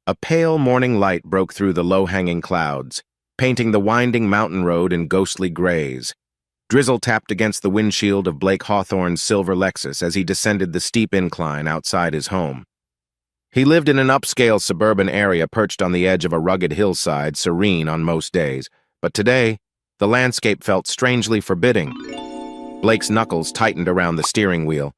A pale morning light broke through the low-hanging clouds, painting the winding mountain road in ghostly grays. Drizzle tapped against the windshield of Blake Hawthorne's silver Lexus as he descended the steep incline outside his home. He lived in an upscale suburban area perched on the edge of a rugged hillside, serene on most days, but today, the landscape felt strangely forbidding. Blake's knuckles tightened around the steering wheel.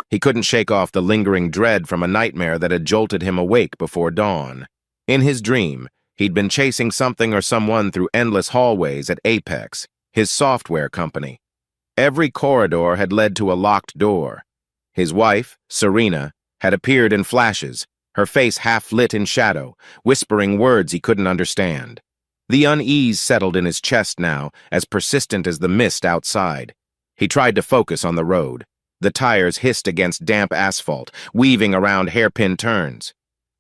He couldn't shake off the lingering dread from a nightmare that had jolted him awake before dawn. In his dream, he'd been chasing something or someone through endless hallways at Apex, his software company. Every corridor had led to a locked door. His wife, Serena, had appeared in flashes, her face half lit in shadow, whispering words he couldn't understand. The unease settled in his chest now, as persistent as the mist outside. He tried to focus on the road. The tires hissed against damp asphalt, weaving around hairpin turns.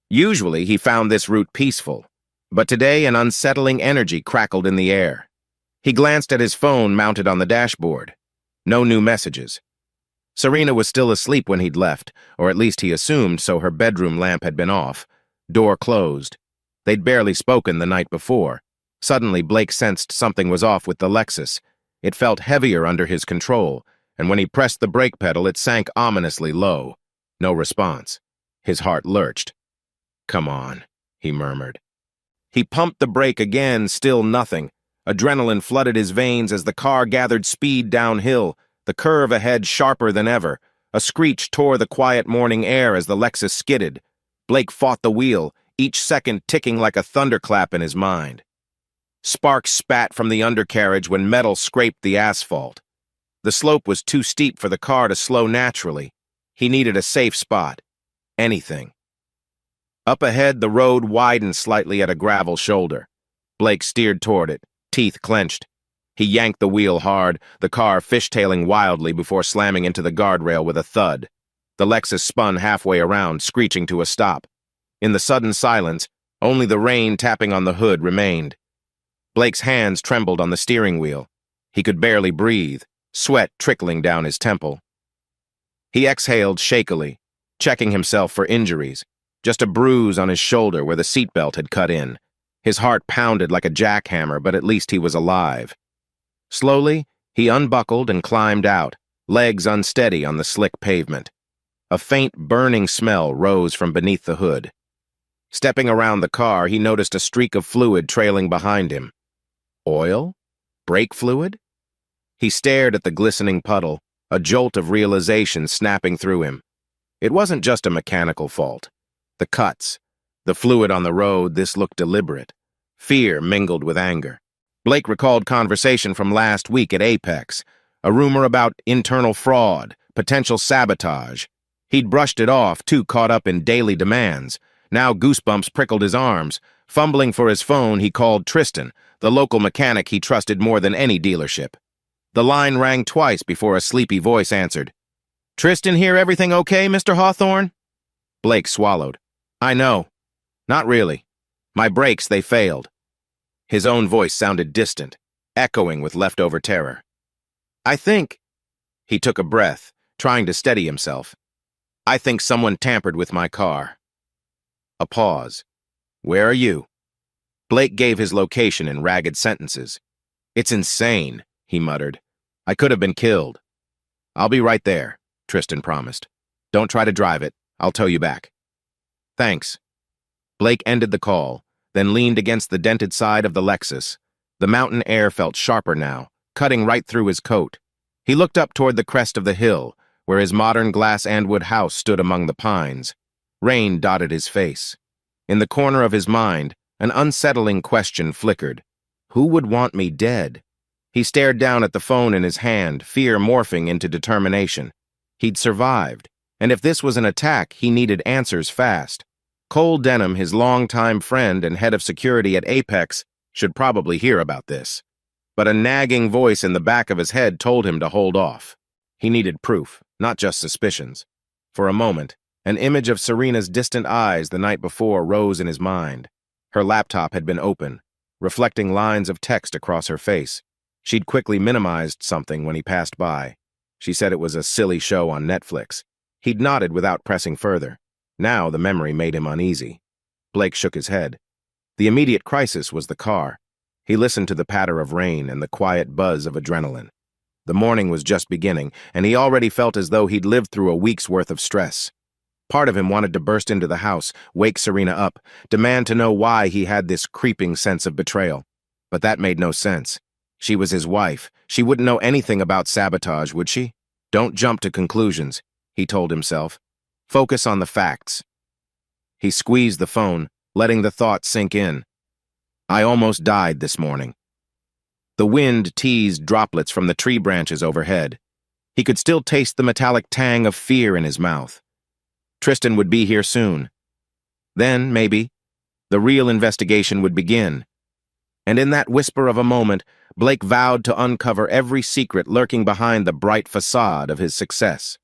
Usually he found this route peaceful, but today an unsettling energy crackled in the air. He glanced at his phone mounted on the dashboard. No new messages. Serena was still asleep when he'd left, or at least he assumed, so her bedroom lamp had been off. Door closed. They'd barely spoken the night before. Suddenly, Blake sensed something was off with the Lexus. It felt heavier under his control, and when he pressed the brake pedal, it sank ominously low. No response. His heart lurched. "Come on," he murmured. He pumped the brake again, still nothing. Adrenaline flooded his veins as the car gathered speed downhill, the curve ahead sharper than ever. A screech tore the quiet morning air as the Lexus skidded. Blake fought the wheel, each second ticking like a thunderclap in his mind. Sparks spat from the undercarriage when metal scraped the asphalt. The slope was too steep for the car to slow naturally. He needed a safe spot. Anything. Up ahead, the road widened slightly at a gravel shoulder. Blake steered toward it, teeth clenched. He yanked the wheel hard, the car fishtailing wildly before slamming into the guardrail with a thud. The Lexus spun halfway around, screeching to a stop. In the sudden silence, only the rain tapping on the hood remained. Blake's hands trembled on the steering wheel. He could barely breathe, sweat trickling down his temple. He exhaled shakily, checking himself for injuries. Just a bruise on his shoulder where the seatbelt had cut in. His heart pounded like a jackhammer, but at least he was alive. Slowly, he unbuckled and climbed out, legs unsteady on the slick pavement. A faint, burning smell rose from beneath the hood. Stepping around the car, he noticed a streak of fluid trailing behind him. Oil? Brake fluid? He stared at the glistening puddle, a jolt of realization snapping through him. It wasn't just a mechanical fault. The cuts, the fluid on the road, this looked deliberate. Fear mingled with anger. Blake recalled conversation from last week at Apex, a rumor about internal fraud, potential sabotage. He'd brushed it off, too caught up in daily demands. Now goosebumps prickled his arms. Fumbling for his phone, he called Tristan, the local mechanic he trusted more than any dealership. The line rang twice before a sleepy voice answered. "Tristan here, everything okay, Mr. Hawthorne?" Blake swallowed. "I know. Not really. My brakes, they failed." His own voice sounded distant, echoing with leftover terror. "I think—" He took a breath, trying to steady himself. "I think someone tampered with my car." A pause. "Where are you?" Blake gave his location in ragged sentences. "It's insane," he muttered. "I could have been killed." "I'll be right there," Tristan promised. "Don't try to drive it. I'll tow you back." "Thanks." Blake ended the call, then leaned against the dented side of the Lexus. The mountain air felt sharper now, cutting right through his coat. He looked up toward the crest of the hill, where his modern glass and wood house stood among the pines. Rain dotted his face. In the corner of his mind, an unsettling question flickered. Who would want me dead? He stared down at the phone in his hand, fear morphing into determination. He'd survived, and if this was an attack, he needed answers fast. Cole Denham, his longtime friend and head of security at Apex, should probably hear about this. But a nagging voice in the back of his head told him to hold off. He needed proof, not just suspicions. For a moment, an image of Serena's distant eyes the night before rose in his mind. Her laptop had been open, reflecting lines of text across her face. She'd quickly minimized something when he passed by. She said it was a silly show on Netflix. He'd nodded without pressing further. Now the memory made him uneasy. Blake shook his head. The immediate crisis was the car. He listened to the patter of rain and the quiet buzz of adrenaline. The morning was just beginning, and he already felt as though he'd lived through a week's worth of stress. Part of him wanted to burst into the house, wake Serena up, demand to know why he had this creeping sense of betrayal. But that made no sense. She was his wife. She wouldn't know anything about sabotage, would she? Don't jump to conclusions, he told himself. Focus on the facts. He squeezed the phone, letting the thought sink in. I almost died this morning. The wind teased droplets from the tree branches overhead. He could still taste the metallic tang of fear in his mouth. Tristan would be here soon. Then, maybe, the real investigation would begin. And in that whisper of a moment, Blake vowed to uncover every secret lurking behind the bright facade of his success.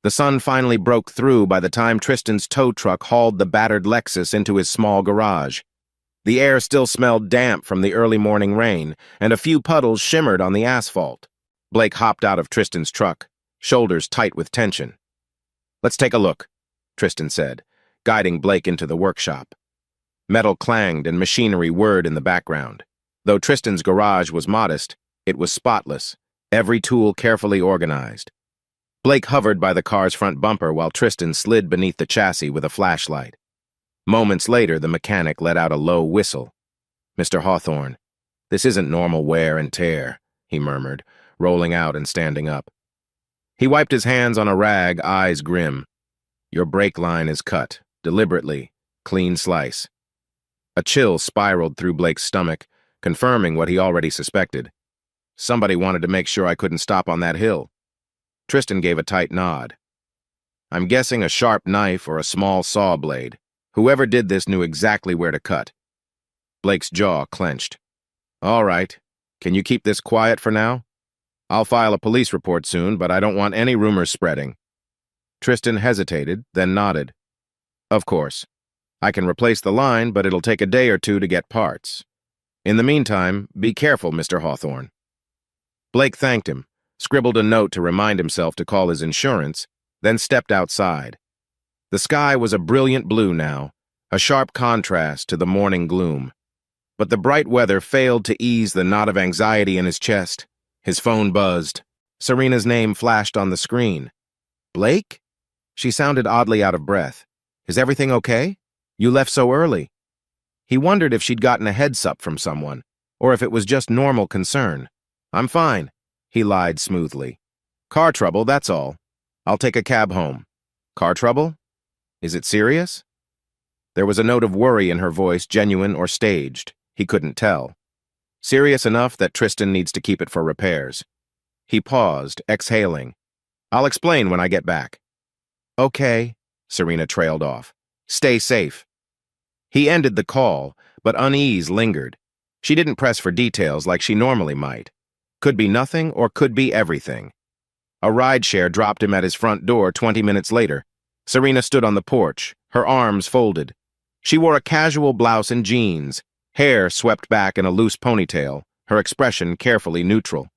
The sun finally broke through by the time Tristan's tow truck hauled the battered Lexus into his small garage. The air still smelled damp from the early morning rain, and a few puddles shimmered on the asphalt. Blake hopped out of Tristan's truck, shoulders tight with tension. Let's take a look, Tristan said, guiding Blake into the workshop. Metal clanged and machinery whirred in the background. Though Tristan's garage was modest, it was spotless, every tool carefully organized. Blake hovered by the car's front bumper while Tristan slid beneath the chassis with a flashlight. Moments later, the mechanic let out a low whistle. Mr. Hawthorne, this isn't normal wear and tear, he murmured, rolling out and standing up. He wiped his hands on a rag, eyes grim. Your brake line is cut, deliberately, clean slice. A chill spiraled through Blake's stomach, confirming what he already suspected. Somebody wanted to make sure I couldn't stop on that hill. Tristan gave a tight nod. I'm guessing a sharp knife or a small saw blade. Whoever did this knew exactly where to cut. Blake's jaw clenched. All right. Can you keep this quiet for now? I'll file a police report soon, but I don't want any rumors spreading. Tristan hesitated, then nodded. Of course. I can replace the line, but it'll take a day or two to get parts. In the meantime, be careful, Mr. Hawthorne. Blake thanked him, scribbled a note to remind himself to call his insurance, then stepped outside. The sky was a brilliant blue now, a sharp contrast to the morning gloom. But the bright weather failed to ease the knot of anxiety in his chest. His phone buzzed. Serena's name flashed on the screen. Blake? She sounded oddly out of breath. Is everything okay? You left so early. He wondered if she'd gotten a heads-up from someone, or if it was just normal concern. I'm fine, he lied smoothly. Car trouble, that's all. I'll take a cab home. Car trouble? Is it serious? There was a note of worry in her voice, genuine or staged. He couldn't tell. Serious enough that Tristan needs to keep it for repairs. He paused, exhaling. I'll explain when I get back. Okay, Serena trailed off. Stay safe. He ended the call, but unease lingered. She didn't press for details like she normally might. Could be nothing or could be everything. A rideshare dropped him at his front door 20 minutes later. Serena stood on the porch, her arms folded. She wore a casual blouse and jeans, hair swept back in a loose ponytail, her expression carefully neutral.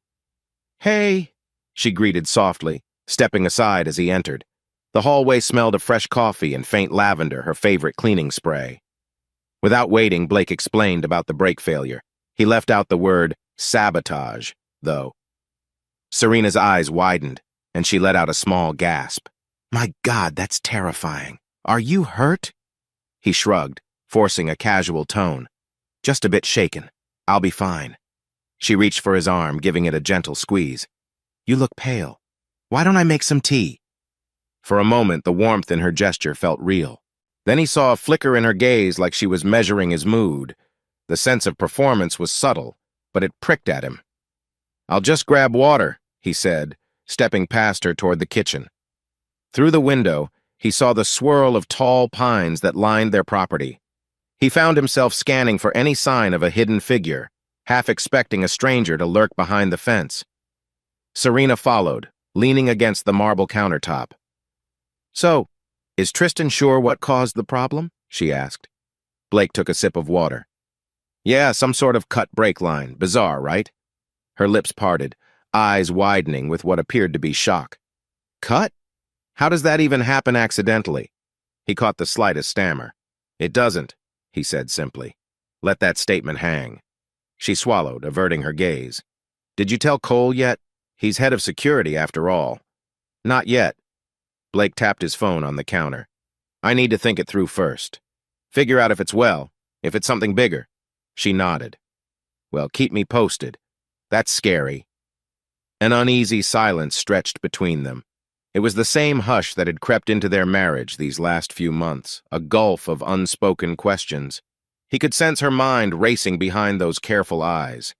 Hey, she greeted softly, stepping aside as he entered. The hallway smelled of fresh coffee and faint lavender, her favorite cleaning spray. Without waiting, Blake explained about the brake failure. He left out the word sabotage, though. Serena's eyes widened, and she let out a small gasp. My God, that's terrifying. Are you hurt? He shrugged, forcing a casual tone. Just a bit shaken. I'll be fine. She reached for his arm, giving it a gentle squeeze. You look pale. Why don't I make some tea? For a moment, the warmth in her gesture felt real. Then he saw a flicker in her gaze like she was measuring his mood. The sense of performance was subtle, but it pricked at him. I'll just grab water, he said, stepping past her toward the kitchen. Through the window, he saw the swirl of tall pines that lined their property. He found himself scanning for any sign of a hidden figure, half expecting a stranger to lurk behind the fence. Serena followed, leaning against the marble countertop. So, is Tristan sure what caused the problem? She asked. Blake took a sip of water. Yeah, some sort of cut brake line. Bizarre, right? Her lips parted, eyes widening with what appeared to be shock. Cut? How does that even happen accidentally? He caught the slightest stammer. It doesn't, he said simply. Let that statement hang. She swallowed, averting her gaze. Did you tell Cole yet? He's head of security, after all. Not yet. Blake tapped his phone on the counter. I need to think it through first. Figure out if it's something bigger. She nodded. Well, keep me posted. That's scary. An uneasy silence stretched between them. It was the same hush that had crept into their marriage these last few months, a gulf of unspoken questions. He could sense her mind racing behind those careful eyes.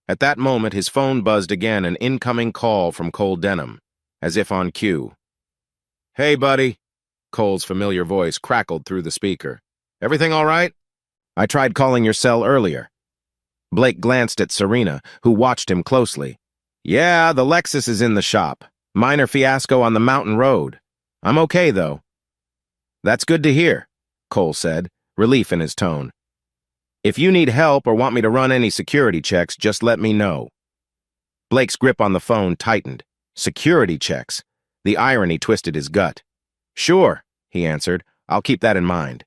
At that moment, his phone buzzed again, an incoming call from Cole Denham, as if on cue. Hey, buddy. Cole's familiar voice crackled through the speaker. Everything all right? I tried calling your cell earlier. Blake glanced at Serena, who watched him closely. Yeah, the Lexus is in the shop. Minor fiasco on the mountain road. I'm okay, though. That's good to hear, Cole said, relief in his tone. If you need help or want me to run any security checks, just let me know. Blake's grip on the phone tightened. Security checks. The irony twisted his gut. Sure, he answered. I'll keep that in mind.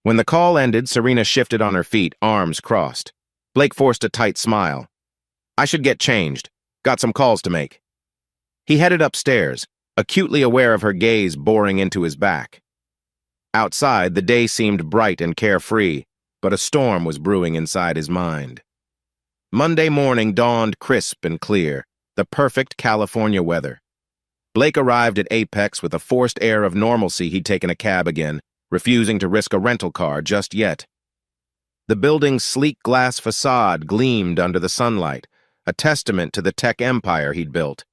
When the call ended, Serena shifted on her feet, arms crossed. Blake forced a tight smile. I should get changed. Got some calls to make. He headed upstairs, acutely aware of her gaze boring into his back. Outside, the day seemed bright and carefree, but a storm was brewing inside his mind. Monday morning dawned crisp and clear, the perfect California weather. Blake arrived at Apex with a forced air of normalcy he'd taken a cab again, refusing to risk a rental car just yet. The building's sleek glass facade gleamed under the sunlight, a testament to the tech empire he'd built.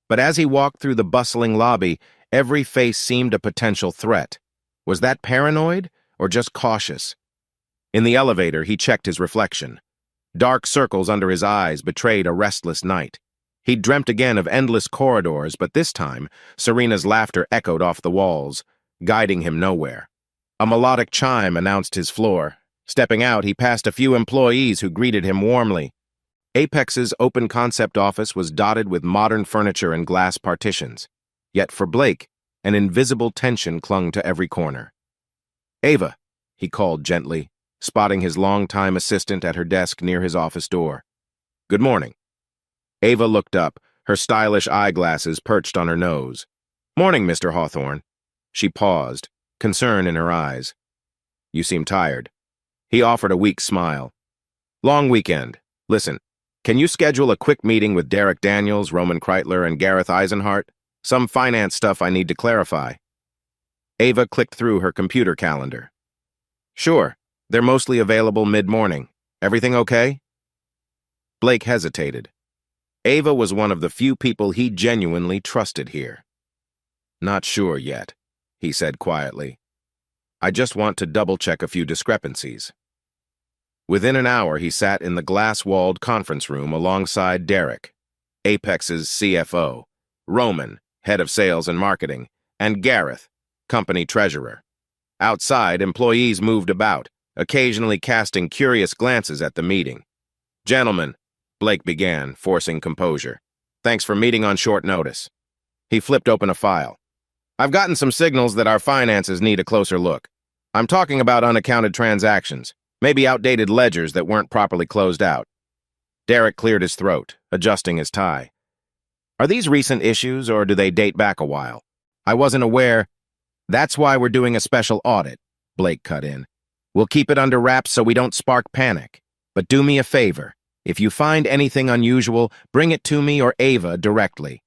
But as he walked through the bustling lobby, every face seemed a potential threat. Was that paranoid or just cautious? In the elevator, he checked his reflection. Dark circles under his eyes betrayed a restless night. He'd dreamt again of endless corridors, but this time, Serena's laughter echoed off the walls, guiding him nowhere. A melodic chime announced his floor. Stepping out, he passed a few employees who greeted him warmly. Apex's open-concept office was dotted with modern furniture and glass partitions. Yet for Blake, an invisible tension clung to every corner. Ava, he called gently, spotting his longtime assistant at her desk near his office door. Good morning. Ava looked up, her stylish eyeglasses perched on her nose. Morning, Mr. Hawthorne. She paused, concern in her eyes. You seem tired. He offered a weak smile. Long weekend. Listen, can you schedule a quick meeting with Derek Daniels, Roman Kreitler, and Gareth Eisenhart? Some finance stuff I need to clarify. Ava clicked through her computer calendar. Sure, they're mostly available mid-morning. Everything okay? Blake hesitated. Ava was one of the few people he genuinely trusted here. Not sure yet, he said quietly. I just want to double-check a few discrepancies. Within an hour, he sat in the glass-walled conference room alongside Derek, Apex's CFO, Roman, head of sales and marketing, and Gareth, company treasurer. Outside, employees moved about, occasionally casting curious glances at the meeting. Gentlemen, Blake began, forcing composure. Thanks for meeting on short notice. He flipped open a file. I've gotten some signals that our finances need a closer look. I'm talking about unaccounted transactions. Maybe outdated ledgers that weren't properly closed out. Derek cleared his throat, adjusting his tie. Are these recent issues, or do they date back a while? I wasn't aware. That's why we're doing a special audit, Blake cut in. We'll keep it under wraps so we don't spark panic. But do me a favor. If you find anything unusual, bring it to me or Ava directly.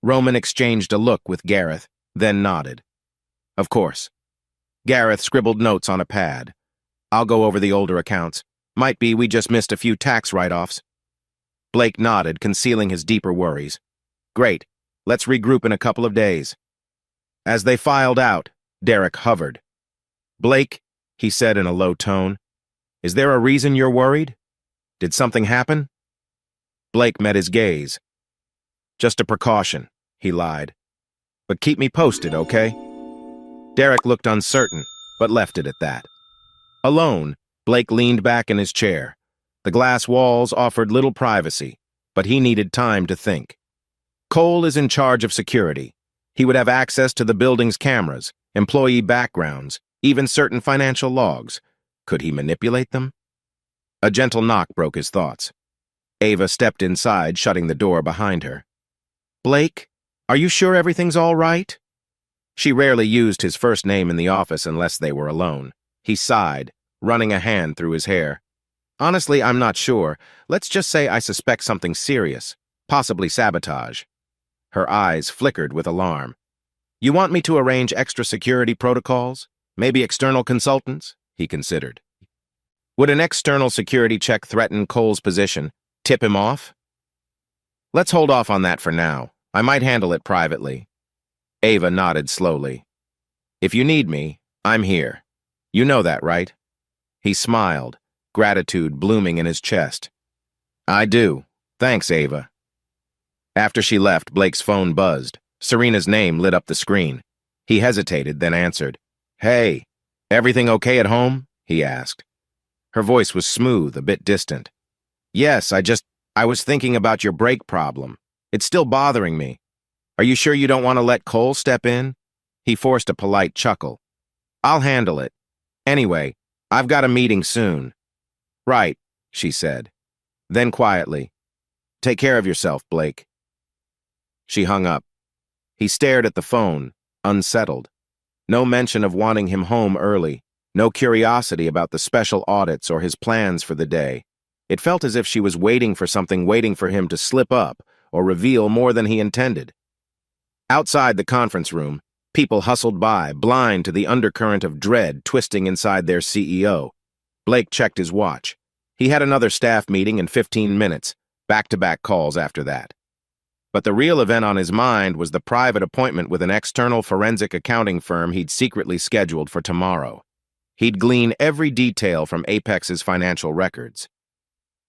Roman exchanged a look with Gareth, then nodded. Of course. Gareth scribbled notes on a pad. I'll go over the older accounts. Might be we just missed a few tax write-offs. Blake nodded, concealing his deeper worries. Great. Let's regroup in a couple of days. As they filed out, Derek hovered. Blake, he said in a low tone, is there a reason you're worried? Did something happen? Blake met his gaze. Just a precaution, he lied. But keep me posted, okay? Derek looked uncertain, but left it at that. Alone, Blake leaned back in his chair. The glass walls offered little privacy, but he needed time to think. Cole is in charge of security. He would have access to the building's cameras, employee backgrounds, Even certain financial logs. Could he manipulate them? A gentle knock broke his thoughts. Ava stepped inside, shutting the door behind her. "Blake, are you sure everything's all right?" She rarely used his first name in the office unless they were alone. He sighed, running a hand through his hair. "Honestly, I'm not sure. Let's just say I suspect something serious, possibly sabotage." Her eyes flickered with alarm. "You want me to arrange extra security protocols? Maybe external consultants?" he considered. Would an external security check threaten Cole's position? Tip him off? "Let's hold off on that for now. I might handle it privately." Ava nodded slowly. "If you need me, I'm here. You know that, right?" He smiled, gratitude blooming in his chest. "I do. Thanks, Ava." After she left, Blake's phone buzzed. Serena's name lit up the screen. He hesitated, then answered. "Hey, everything okay at home?" he asked. Her voice was smooth, a bit distant. "Yes, I was thinking about your brake problem. It's still bothering me. Are you sure you don't want to let Cole step in?" He forced a polite chuckle. "I'll handle it. Anyway, I've got a meeting soon." "Right," she said. Then quietly, "Take care of yourself, Blake." She hung up. He stared at the phone, unsettled. No mention of wanting him home early. No curiosity about the special audits or his plans for the day. It felt as if she was waiting for something, waiting for him to slip up or reveal more than he intended. Outside the conference room, people hustled by, blind to the undercurrent of dread twisting inside their CEO. Blake checked his watch. He had another staff meeting in 15 minutes, back-to-back calls after that. But the real event on his mind was the private appointment with an external forensic accounting firm he'd secretly scheduled for tomorrow. He'd glean every detail from Apex's financial records.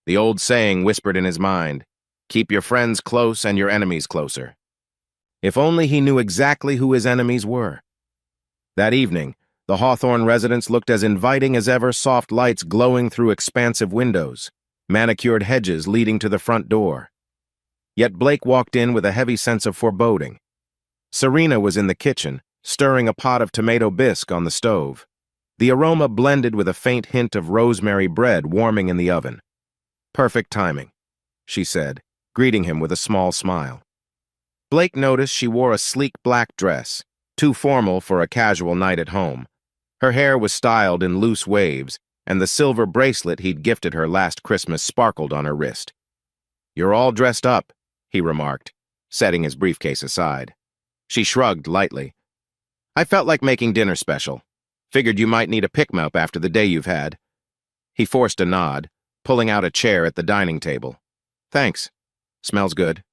The old saying whispered in his mind, "Keep your friends close and your enemies closer." If only he knew exactly who his enemies were. That evening, the Hawthorne residence looked as inviting as ever, soft lights glowing through expansive windows, manicured hedges leading to the front door. Yet Blake walked in with a heavy sense of foreboding. Serena was in the kitchen, stirring a pot of tomato bisque on the stove. The aroma blended with a faint hint of rosemary bread warming in the oven. "Perfect timing," she said, greeting him with a small smile. Blake noticed she wore a sleek black dress, too formal for a casual night at home. Her hair was styled in loose waves, and the silver bracelet he'd gifted her last Christmas sparkled on her wrist. "You're all dressed up," he remarked, setting his briefcase aside. She shrugged lightly. "I felt like making dinner special. Figured you might need a pick-me-up after the day you've had." He forced a nod, pulling out a chair at the dining table. "Thanks. Smells good."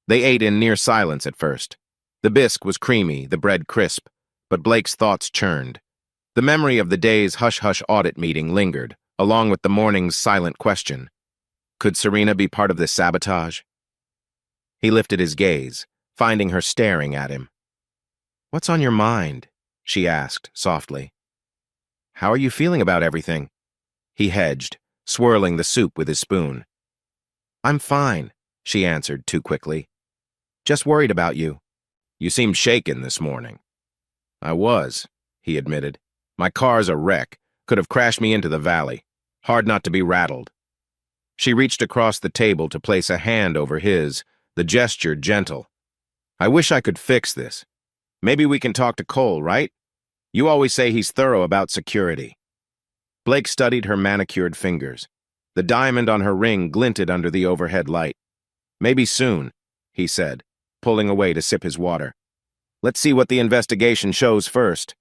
They ate in near silence at first. The bisque was creamy, the bread crisp, but Blake's thoughts churned. The memory of the day's hush-hush audit meeting lingered, along with the morning's silent question. Could Serena be part of this sabotage? He lifted his gaze, finding her staring at him. "What's on your mind?" she asked softly. "How are you feeling about everything?" He hedged, swirling the soup with his spoon. "I'm fine," she answered too quickly. "Just worried about you." "You seemed shaken this morning." "I was," he admitted. "My car's a wreck. Could have crashed me into the valley. Hard not to be rattled." She reached across the table to place a hand over his, the gesture gentle. "I wish I could fix this. Maybe we can talk to Cole, right? You always say he's thorough about security." Blake studied her manicured fingers. The diamond on her ring glinted under the overhead light. "Maybe soon," he said, pulling away to sip his water. "Let's see what the investigation shows first."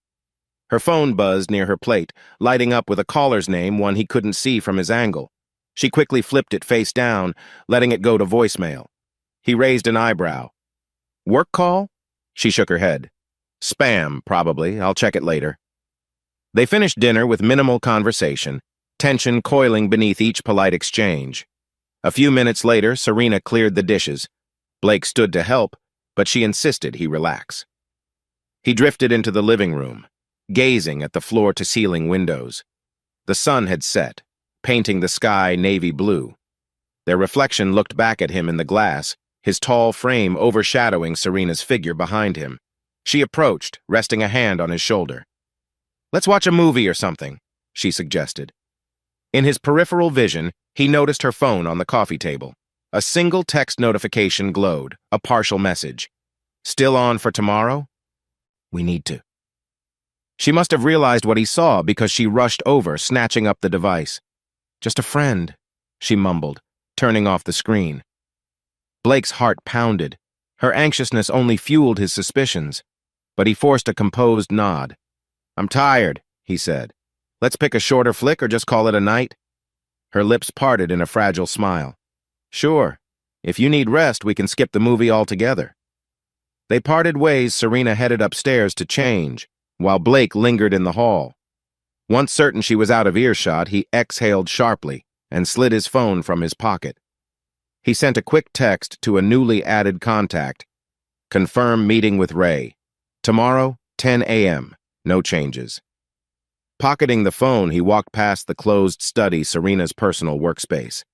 Her phone buzzed near her plate, lighting up with a caller's name, one he couldn't see from his angle. She quickly flipped it face down, letting it go to voicemail. He raised an eyebrow. "Work call?" She shook her head. "Spam, probably. I'll check it later." They finished dinner with minimal conversation, tension coiling beneath each polite exchange. A few minutes later, Serena cleared the dishes. Blake stood to help, but she insisted he relax. He drifted into the living room, gazing at the floor-to-ceiling windows. The sun had set, painting the sky navy blue. Their reflection looked back at him in the glass, his tall frame overshadowing Serena's figure behind him. She approached, resting a hand on his shoulder. Let's watch a movie or something, she suggested. In his peripheral vision, he noticed her phone on the coffee table. A single text notification glowed, a partial message. Still on for tomorrow? We need to. She must have realized what he saw because she rushed over, snatching up the device. Just a friend, she mumbled, turning off the screen. Blake's heart pounded. Her anxiousness only fueled his suspicions, but he forced a composed nod. I'm tired, he said. Let's pick a shorter flick or just call it a night? Her lips parted in a fragile smile. Sure. If you need rest, we can skip the movie altogether. They parted ways. Serena headed upstairs to change, while Blake lingered in the hall. Once certain she was out of earshot, he exhaled sharply and slid his phone from his pocket. He sent a quick text to a newly added contact. Confirm meeting with Ray. Tomorrow, 10 a.m. No changes. Pocketing the phone, he walked past the closed study, Serena's personal workspace.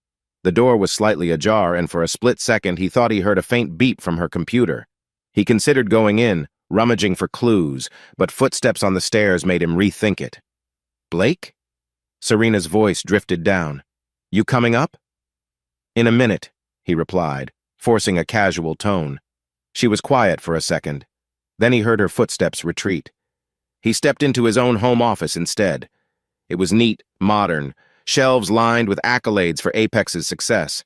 The door was slightly ajar, and for a split second he thought he heard a faint beep from her computer. He considered going in, rummaging for clues, but footsteps on the stairs made him rethink it. Blake? Serena's voice drifted down. You coming up? In a minute, he replied, forcing a casual tone. She was quiet for a second. Then he heard her footsteps retreat. He stepped into his own home office instead. It was neat, modern, shelves lined with accolades for Apex's success.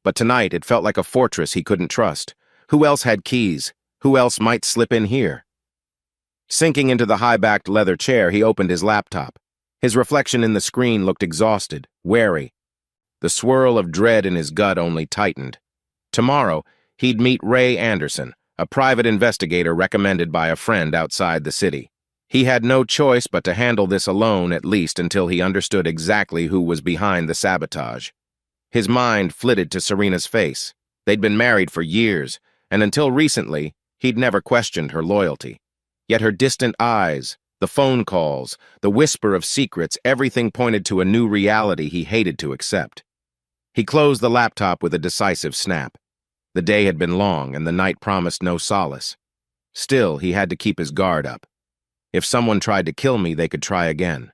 But tonight it felt like a fortress he couldn't trust. Who else had keys? Who else might slip in here? Sinking into the high-backed leather chair, he opened his laptop. His reflection in the screen looked exhausted, wary. The swirl of dread in his gut only tightened. Tomorrow, he'd meet Ray Anderson, a private investigator recommended by a friend outside the city. He had no choice but to handle this alone, at least until he understood exactly who was behind the sabotage. His mind flitted to Serena's face. They'd been married for years, and until recently, he'd never questioned her loyalty. Yet her distant eyes, the phone calls, the whisper of secrets, everything pointed to a new reality he hated to accept. He closed the laptop with a decisive snap. The day had been long, and the night promised no solace. Still, he had to keep his guard up. If someone tried to kill me, they could try again.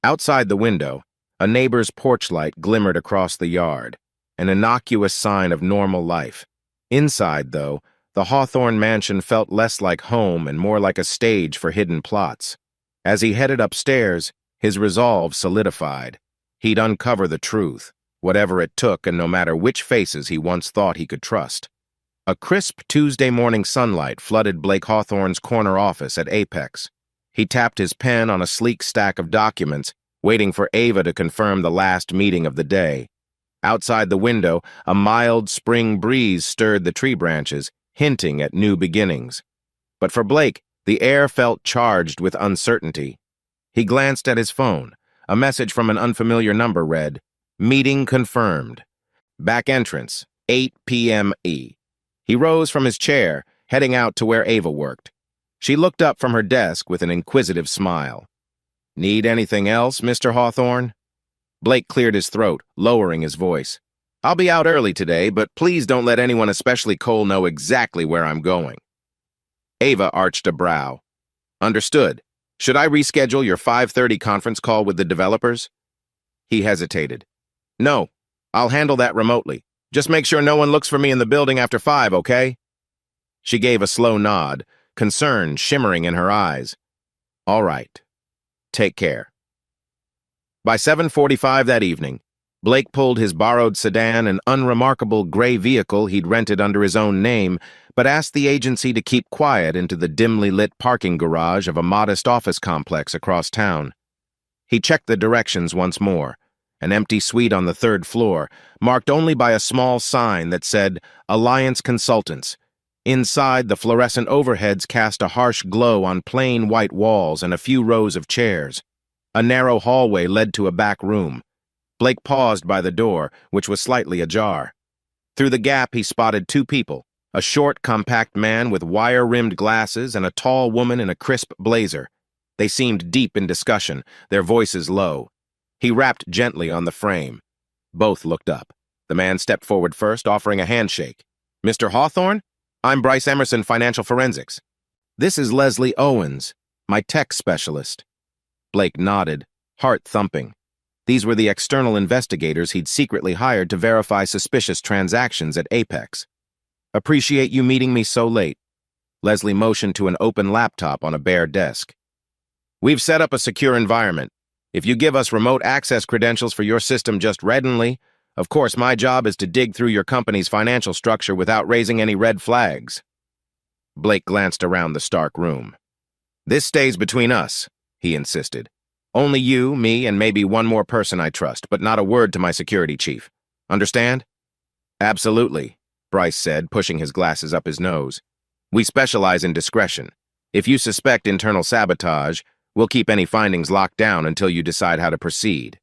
Outside the window, a neighbor's porch light glimmered across the yard, an innocuous sign of normal life. Inside, though, the Hawthorne mansion felt less like home and more like a stage for hidden plots. As he headed upstairs, his resolve solidified. He'd uncover the truth, whatever it took and no matter which faces he once thought he could trust. A crisp Tuesday morning sunlight flooded Blake Hawthorne's corner office at Apex. He tapped his pen on a sleek stack of documents, waiting for Ava to confirm the last meeting of the day. Outside the window, a mild spring breeze stirred the tree branches, hinting at new beginnings. But for Blake, the air felt charged with uncertainty. He glanced at his phone. A message from an unfamiliar number read, "Meeting confirmed. Back entrance, 8 p.m. E." He rose from his chair, heading out to where Ava worked. She looked up from her desk with an inquisitive smile. "Need anything else, Mr. Hawthorne?" Blake cleared his throat, lowering his voice. "I'll be out early today, but please don't let anyone, especially Cole, know exactly where I'm going." Ava arched a brow. "Understood. Should I reschedule your 5:30 conference call with the developers?" He hesitated. "No, I'll handle that remotely. Just make sure no one looks for me in the building after 5, okay?" She gave a slow nod, concern shimmering in her eyes. "All right. Take care." By 7:45 that evening, Blake pulled his borrowed sedan, an unremarkable gray vehicle he'd rented under his own name, but asked the agency to keep quiet, into the dimly lit parking garage of a modest office complex across town. He checked the directions once more. An empty suite on the 3rd floor, marked only by a small sign that said, "Alliance Consultants." Inside, the fluorescent overheads cast a harsh glow on plain white walls and a few rows of chairs. A narrow hallway led to a back room. Blake paused by the door, which was slightly ajar. Through the gap, he spotted 2 people, a short, compact man with wire-rimmed glasses and a tall woman in a crisp blazer. They seemed deep in discussion, their voices low. He rapped gently on the frame. Both looked up. The man stepped forward first, offering a handshake. "Mr. Hawthorne? I'm Bryce Emerson, Financial Forensics." "This is Leslie Owens," My tech specialist. Blake nodded, heart thumping. These were the external investigators he'd secretly hired to verify suspicious transactions at Apex. Appreciate you meeting me so late. Leslie motioned to an open laptop on a bare desk. We've set up a secure environment. If you give us remote access credentials for your system just randomly, of course my job is to dig through your company's financial structure without raising any red flags. Blake glanced around the stark room. This stays between us, he insisted. Only you, me, and maybe one more person I trust, but not a word to my security chief. Understand? Absolutely, Bryce said, pushing his glasses up his nose. We specialize in discretion. If you suspect internal sabotage, we'll keep any findings locked down until you decide how to proceed.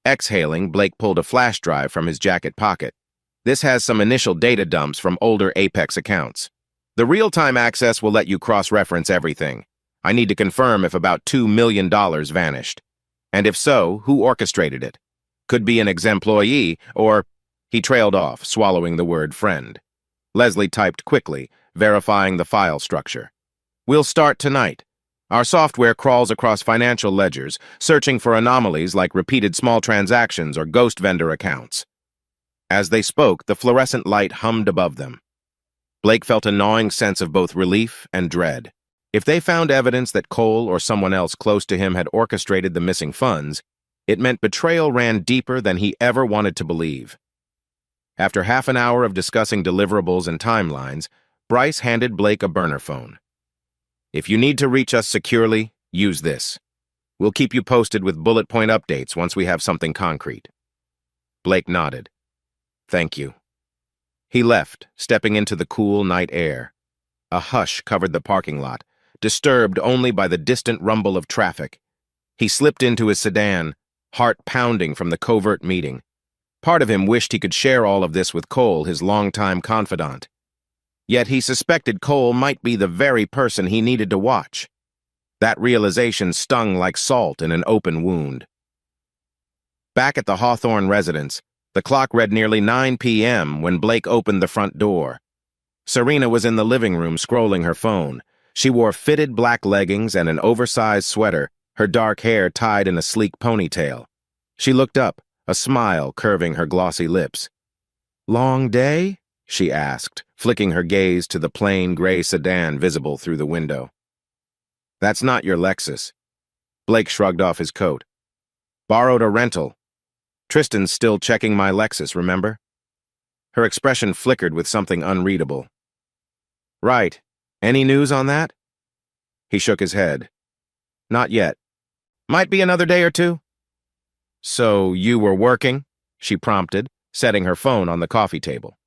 Exhaling, Blake pulled a flash drive from his jacket pocket. This has some initial data dumps from older Apex accounts. The real-time access will let you cross-reference everything. I need to confirm if about $2 million vanished. And if so, who orchestrated it? Could be an ex-employee, or... He trailed off, swallowing the word friend. Leslie typed quickly, verifying the file structure. We'll start tonight. Our software crawls across financial ledgers, searching for anomalies like repeated small transactions or ghost vendor accounts. As they spoke, the fluorescent light hummed above them. Blake felt a gnawing sense of both relief and dread. If they found evidence that Cole or someone else close to him had orchestrated the missing funds, it meant betrayal ran deeper than he ever wanted to believe. After half an hour of discussing deliverables and timelines, Bryce handed Blake a burner phone. If you need to reach us securely, use this. We'll keep you posted with bullet point updates once we have something concrete. Blake nodded. Thank you. He left, stepping into the cool night air. A hush covered the parking lot, disturbed only by the distant rumble of traffic. He slipped into his sedan, heart pounding from the covert meeting. Part of him wished he could share all of this with Cole, his longtime confidant. Yet he suspected Cole might be the very person he needed to watch. That realization stung like salt in an open wound. Back at the Hawthorne residence, the clock read nearly 9 p.m. when Blake opened the front door. Serena was in the living room scrolling her phone. She wore fitted black leggings and an oversized sweater, her dark hair tied in a sleek ponytail. She looked up, a smile curving her glossy lips. Long day? She asked, flicking her gaze to the plain gray sedan visible through the window. That's not your Lexus. Blake shrugged off his coat. Borrowed a rental. Tristan's still checking my Lexus, remember? Her expression flickered with something unreadable. Right. Any news on that? He shook his head. Not yet. Might be another day or two. So you were working? She prompted, setting her phone on the coffee table.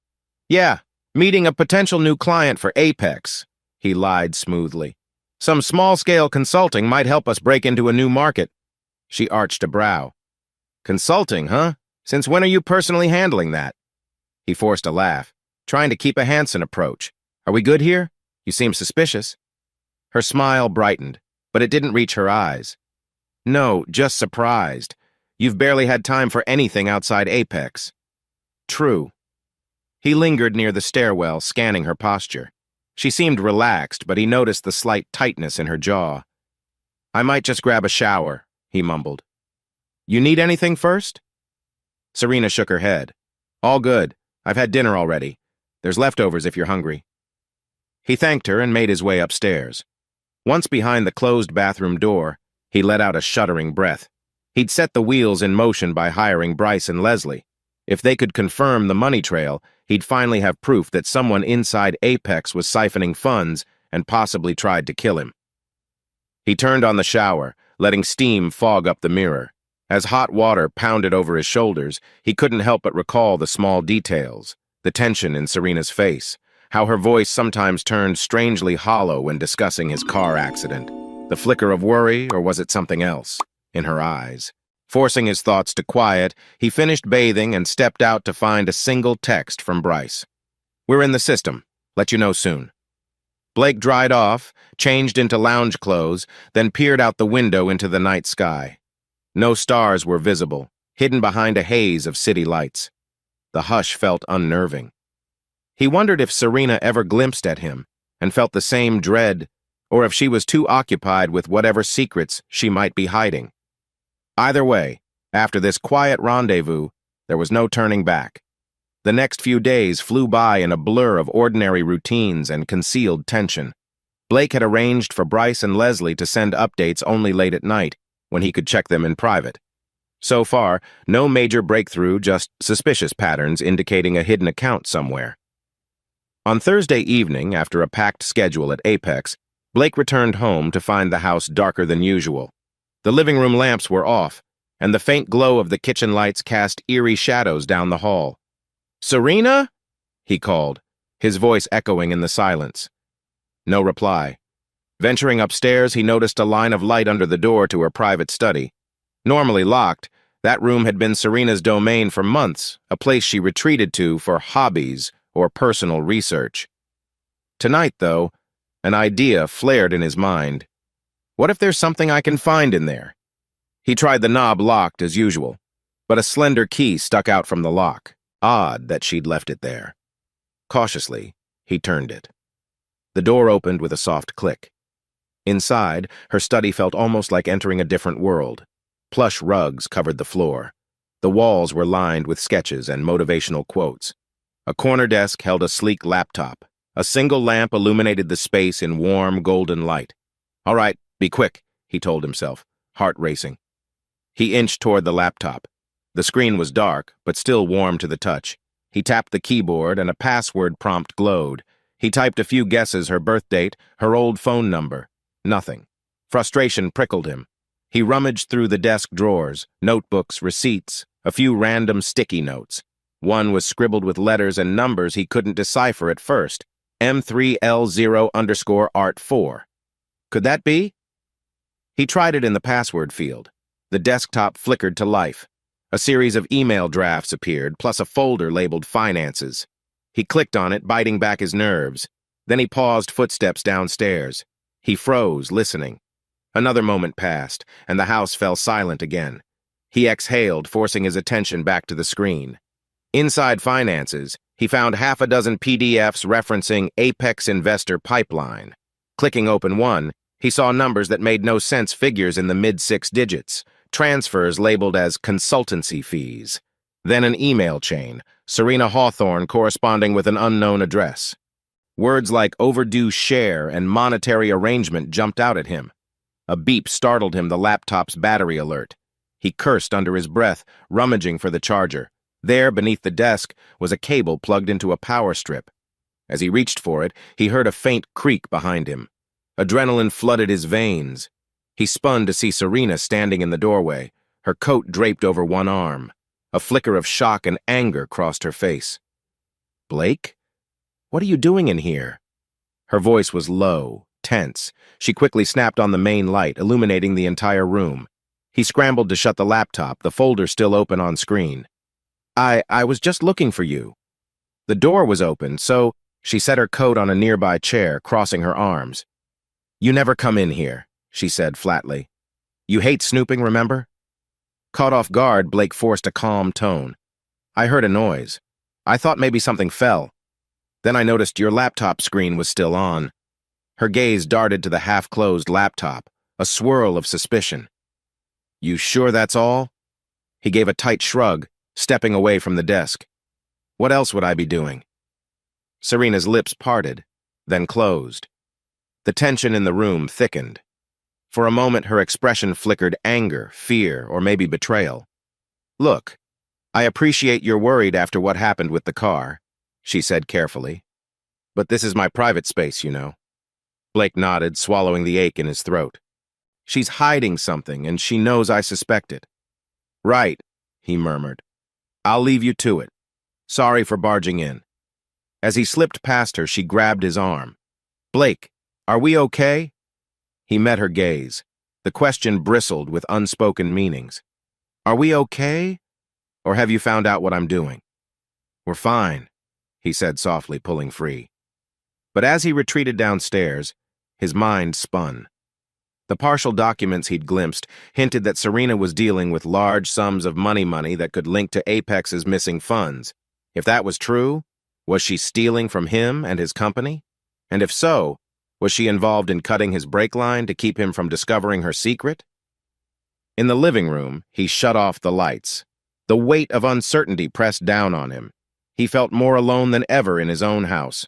Yeah, meeting a potential new client for Apex, he lied smoothly. Some small-scale consulting might help us break into a new market. She arched a brow. Consulting, huh? Since when are you personally handling that? He forced a laugh, trying to keep a Hansen approach. Are we good here? You seem suspicious. Her smile brightened, but it didn't reach her eyes. No, just surprised. You've barely had time for anything outside Apex. True. He lingered near the stairwell, scanning her posture. She seemed relaxed, but he noticed the slight tightness in her jaw. I might just grab a shower, he mumbled. You need anything first? Serena shook her head. All good. I've had dinner already. There's leftovers if you're hungry. He thanked her and made his way upstairs. Once behind the closed bathroom door, he let out a shuddering breath. He'd set the wheels in motion by hiring Bryce and Leslie. If they could confirm the money trail, he'd finally have proof that someone inside Apex was siphoning funds and possibly tried to kill him. He turned on the shower, letting steam fog up the mirror. As hot water pounded over his shoulders, he couldn't help but recall the small details, the tension in Serena's face, how her voice sometimes turned strangely hollow when discussing his car accident. The flicker of worry, or was it something else, in her eyes. Forcing his thoughts to quiet, he finished bathing and stepped out to find a single text from Bryce. We're in the system. Let you know soon. Blake dried off, changed into lounge clothes, then peered out the window into the night sky. No stars were visible, hidden behind a haze of city lights. The hush felt unnerving. He wondered if Serena ever glimpsed at him and felt the same dread, or if she was too occupied with whatever secrets she might be hiding. Either way, after this quiet rendezvous, there was no turning back. The next few days flew by in a blur of ordinary routines and concealed tension. Blake had arranged for Bryce and Leslie to send updates only late at night, when he could check them in private. So far, no major breakthrough, just suspicious patterns indicating a hidden account somewhere. On Thursday evening, after a packed schedule at Apex, Blake returned home to find the house darker than usual. The living room lamps were off, and the faint glow of the kitchen lights cast eerie shadows down the hall. "Serena?" he called, his voice echoing in the silence. No reply. Venturing upstairs, he noticed a line of light under the door to her private study. Normally locked, that room had been Serena's domain for months, a place she retreated to for hobbies or personal research. Tonight, though, an idea flared in his mind. What if there's something I can find in there? He tried the knob locked as usual, but a slender key stuck out from the lock. Odd that she'd left it there. Cautiously, he turned it. The door opened with a soft click. Inside, her study felt almost like entering a different world. Plush rugs covered the floor. The walls were lined with sketches and motivational quotes. A corner desk held a sleek laptop. A single lamp illuminated the space in warm, golden light. "All right, be quick," he told himself, heart racing. He inched toward the laptop. The screen was dark, but still warm to the touch. He tapped the keyboard and a password prompt glowed. He typed a few guesses: her birth date, her old phone number. Nothing. Frustration prickled him. He rummaged through the desk drawers, notebooks, receipts, a few random sticky notes. One was scribbled with letters and numbers he couldn't decipher at first. M3L0_Art4. Could that be? He tried it in the password field. The desktop flickered to life. A series of email drafts appeared, plus a folder labeled Finances. He clicked on it, biting back his nerves. Then he paused footsteps downstairs. He froze, listening. Another moment passed, and the house fell silent again. He exhaled, forcing his attention back to the screen. Inside Finances, he found half a dozen PDFs referencing Apex Investor Pipeline. Clicking open one, he saw numbers that made no sense, figures in the mid-6 digits, transfers labeled as consultancy fees. Then an email chain, Serena Hawthorne corresponding with an unknown address. Words like overdue share and monetary arrangement jumped out at him. A beep startled him, the laptop's battery alert. He cursed under his breath, rummaging for the charger. There, beneath the desk, was a cable plugged into a power strip. As he reached for it, he heard a faint creak behind him. Adrenaline flooded his veins. He spun to see Serena standing in the doorway, her coat draped over one arm. A flicker of shock and anger crossed her face. "Blake? What are you doing in here?" Her voice was low, tense. She quickly snapped on the main light, illuminating the entire room. He scrambled to shut the laptop, the folder still open on screen. I was just looking for you." The door was open, so she set her coat on a nearby chair, crossing her arms. "You never come in here," she said flatly. "You hate snooping, remember?" Caught off guard, Blake forced a calm tone. "I heard a noise. I thought maybe something fell. Then I noticed your laptop screen was still on." Her gaze darted to the half-closed laptop, a swirl of suspicion. "You sure that's all?" He gave a tight shrug, stepping away from the desk. "What else would I be doing?" Serena's lips parted, then closed. The tension in the room thickened. For a moment, her expression flickered anger, fear, or maybe betrayal. "Look, I appreciate you're worried after what happened with the car," she said carefully. "But this is my private space, you know." Blake nodded, swallowing the ache in his throat. "She's hiding something, and she knows I suspect it." "Right," he murmured. "I'll leave you to it. Sorry for barging in." As he slipped past her, she grabbed his arm. "Blake, are we okay?" He met her gaze. The question bristled with unspoken meanings. "Are we okay? Or have you found out what I'm doing?" "We're fine," he said softly, pulling free. But as he retreated downstairs, his mind spun. The partial documents he'd glimpsed hinted that Serena was dealing with large sums of money that could link to Apex's missing funds. If that was true, was she stealing from him and his company? And if so, Was she involved in cutting his brake line to keep him from discovering her secret? In the living room, he shut off the lights. The weight of uncertainty pressed down on him. He felt more alone than ever in his own house.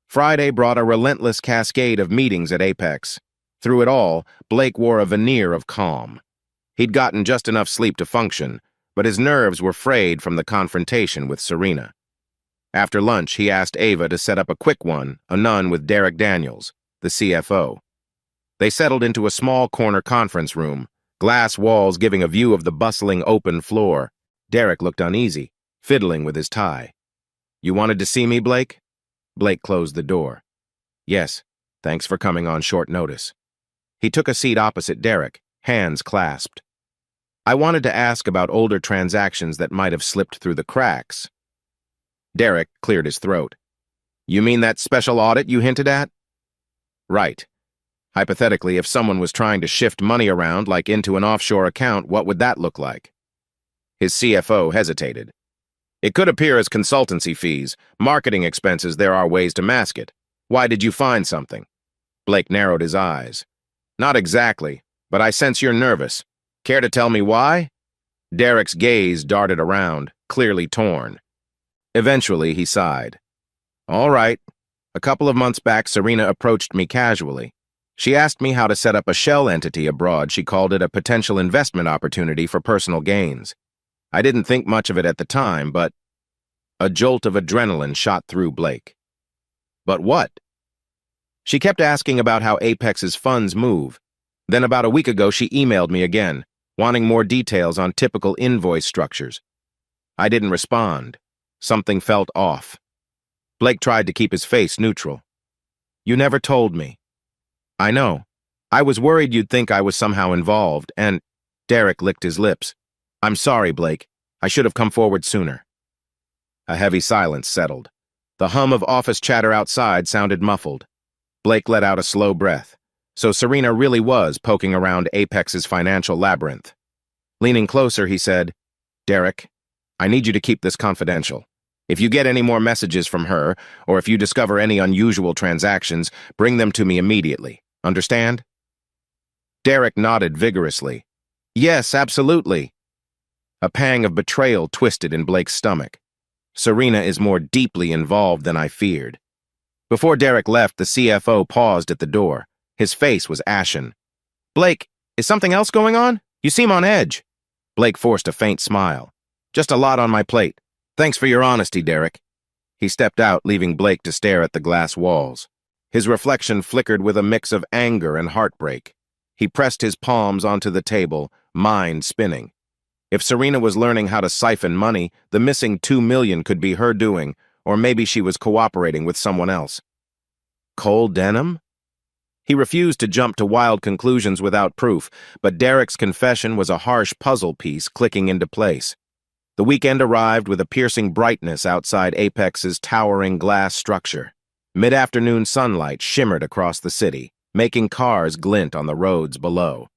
Friday brought a relentless cascade of meetings at Apex. Through it all, Blake wore a veneer of calm. He'd gotten just enough sleep to function, but his nerves were frayed from the confrontation with Serena. After lunch, he asked Ava to set up a quick one, a none with Derek Daniels, the CFO. They settled into a small corner conference room, glass walls giving a view of the bustling open floor. Derek looked uneasy, fiddling with his tie. "You wanted to see me, Blake?" Blake closed the door. "Yes, thanks for coming on short notice." He took a seat opposite Derek, hands clasped. "I wanted to ask about older transactions that might have slipped through the cracks." Derek cleared his throat. "You mean that special audit you hinted at?" "Right. Hypothetically, if someone was trying to shift money around, like into an offshore account, what would that look like?" His CFO hesitated. "It could appear as consultancy fees, marketing expenses. There are ways to mask it. Why did you find something?" Blake narrowed his eyes. "Not exactly, but I sense you're nervous. Care to tell me why?" Derek's gaze darted around, clearly torn. Eventually, he sighed. "All right. A couple of months back, Serena approached me casually. She asked me how to set up a shell entity abroad. She called it a potential investment opportunity for personal gains. I didn't think much of it at the time, but..." A jolt of adrenaline shot through Blake. "But what?" "She kept asking about how Apex's funds move. Then about a week ago, she emailed me again, wanting more details on typical invoice structures. I didn't respond. Something felt off." Blake tried to keep his face neutral. "You never told me." "I know. I was worried you'd think I was somehow involved, and..." Derek licked his lips. "I'm sorry, Blake. I should have come forward sooner." A heavy silence settled. The hum of office chatter outside sounded muffled. Blake let out a slow breath. So Serena really was poking around Apex's financial labyrinth. Leaning closer, he said, "Derek, I need you to keep this confidential. If you get any more messages from her, or if you discover any unusual transactions, bring them to me immediately. Understand?" Derek nodded vigorously. "Yes, absolutely." A pang of betrayal twisted in Blake's stomach. Serena is more deeply involved than I feared. Before Derek left, the CFO paused at the door. His face was ashen. "Blake, is something else going on? You seem on edge." Blake forced a faint smile. "Just a lot on my plate. Thanks for your honesty, Derek." He stepped out, leaving Blake to stare at the glass walls. His reflection flickered with a mix of anger and heartbreak. He pressed his palms onto the table, mind spinning. If Serena was learning how to siphon money, the missing $2 million could be her doing, or maybe she was cooperating with someone else. Cole Denham? He refused to jump to wild conclusions without proof, but Derek's confession was a harsh puzzle piece clicking into place. The weekend arrived with a piercing brightness outside Apex's towering glass structure. Mid-afternoon sunlight shimmered across the city, making cars glint on the roads below.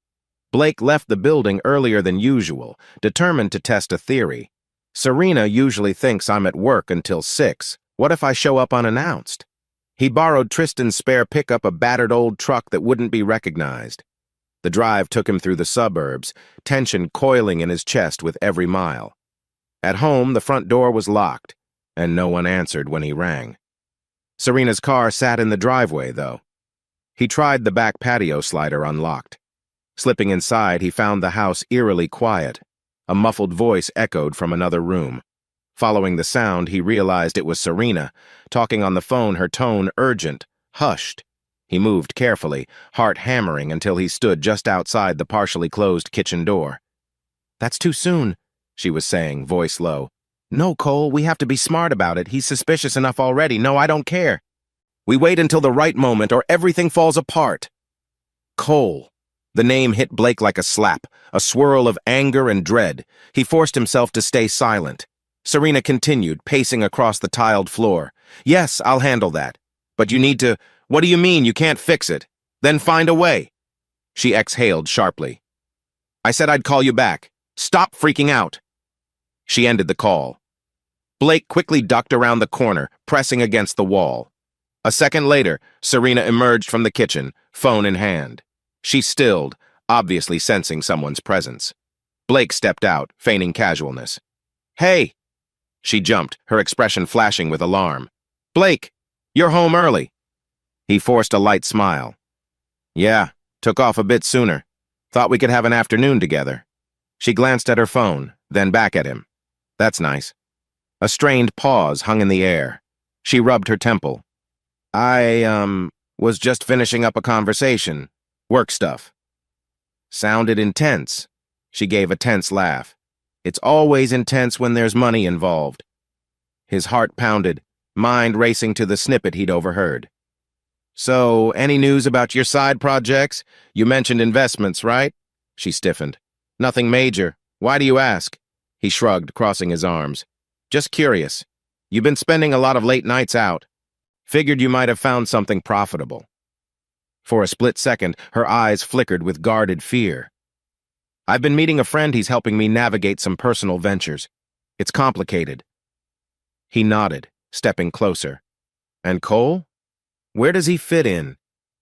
Blake left the building earlier than usual, determined to test a theory. Serena usually thinks I'm at work until 6. What if I show up unannounced? He borrowed Tristan's spare pickup, a battered old truck that wouldn't be recognized. The drive took him through the suburbs, tension coiling in his chest with every mile. At home, the front door was locked, and no one answered when he rang. Serena's car sat in the driveway, though. He tried the back patio slider unlocked. Slipping inside, he found the house eerily quiet. A muffled voice echoed from another room. Following the sound, he realized it was Serena, talking on the phone, her tone urgent, hushed. He moved carefully, heart hammering until he stood just outside the partially closed kitchen door. "That's too soon," she was saying, voice low. "No, Cole, we have to be smart about it. He's suspicious enough already. No, I don't care. We wait until the right moment or everything falls apart." Cole. The name hit Blake like a slap, a swirl of anger and dread. He forced himself to stay silent. Serena continued, pacing across the tiled floor. "Yes, I'll handle that. But you need to..." "What do you mean you can't fix it? Then find a way." She exhaled sharply. "I said I'd call you back. Stop freaking out." She ended the call. Blake quickly ducked around the corner, pressing against the wall. A second later, Serena emerged from the kitchen, phone in hand. She stilled, obviously sensing someone's presence. Blake stepped out, feigning casualness. "Hey!" She jumped, her expression flashing with alarm. "Blake, you're home early." He forced a light smile. "Yeah, took off a bit sooner. Thought we could have an afternoon together." She glanced at her phone, then back at him. "That's nice." A strained pause hung in the air. She rubbed her temple. I was just finishing up a conversation. Work stuff." Sounded intense. She gave a tense laugh. "It's always intense when there's money involved." His heart pounded, mind racing to the snippet he'd overheard. "So, any news about your side projects? You mentioned investments, right?" She stiffened. "Nothing major. Why do you ask?" He shrugged, crossing his arms. "Just curious. You've been spending a lot of late nights out. Figured you might have found something profitable." For a split second, her eyes flickered with guarded fear. "I've been meeting a friend. He's helping me navigate some personal ventures. It's complicated." He nodded, stepping closer. "And Cole? Where does he fit in?"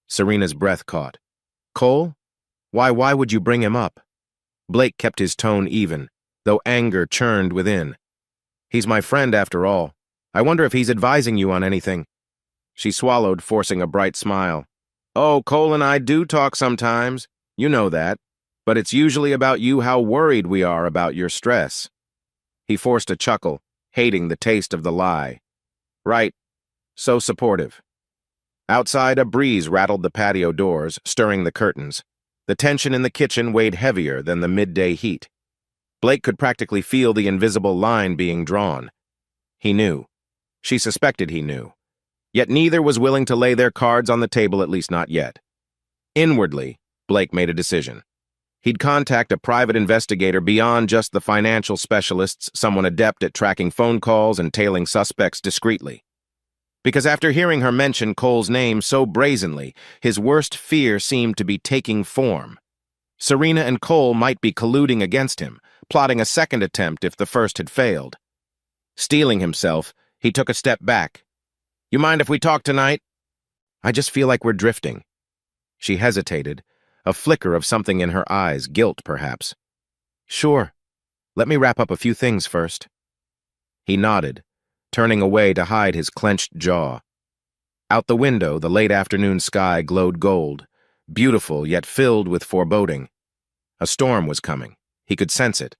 Serena's breath caught. "Cole? Why would you bring him up?" Blake kept his tone even, though anger churned within. "He's my friend after all. I wonder if he's advising you on anything." She swallowed, forcing a bright smile. "Oh, Cole and I do talk sometimes. You know that. But it's usually about you, how worried we are about your stress." He forced a chuckle, hating the taste of the lie. "Right. So supportive." Outside, a breeze rattled the patio doors, stirring the curtains. The tension in the kitchen weighed heavier than the midday heat. Blake could practically feel the invisible line being drawn. He knew. She suspected he knew. Yet neither was willing to lay their cards on the table, at least not yet. Inwardly, Blake made a decision. He'd contact a private investigator beyond just the financial specialists, someone adept at tracking phone calls and tailing suspects discreetly. Because after hearing her mention Cole's name so brazenly, his worst fear seemed to be taking form. Serena and Cole might be colluding against him, plotting a second attempt if the first had failed. Steeling himself, he took a step back. "You mind if we talk tonight?" "I just feel like we're drifting." She hesitated, a flicker of something in her eyes, guilt perhaps. "Sure. Let me wrap up a few things first." He nodded, turning away to hide his clenched jaw. Out the window, the late afternoon sky glowed gold, beautiful yet filled with foreboding. A storm was coming. He could sense it.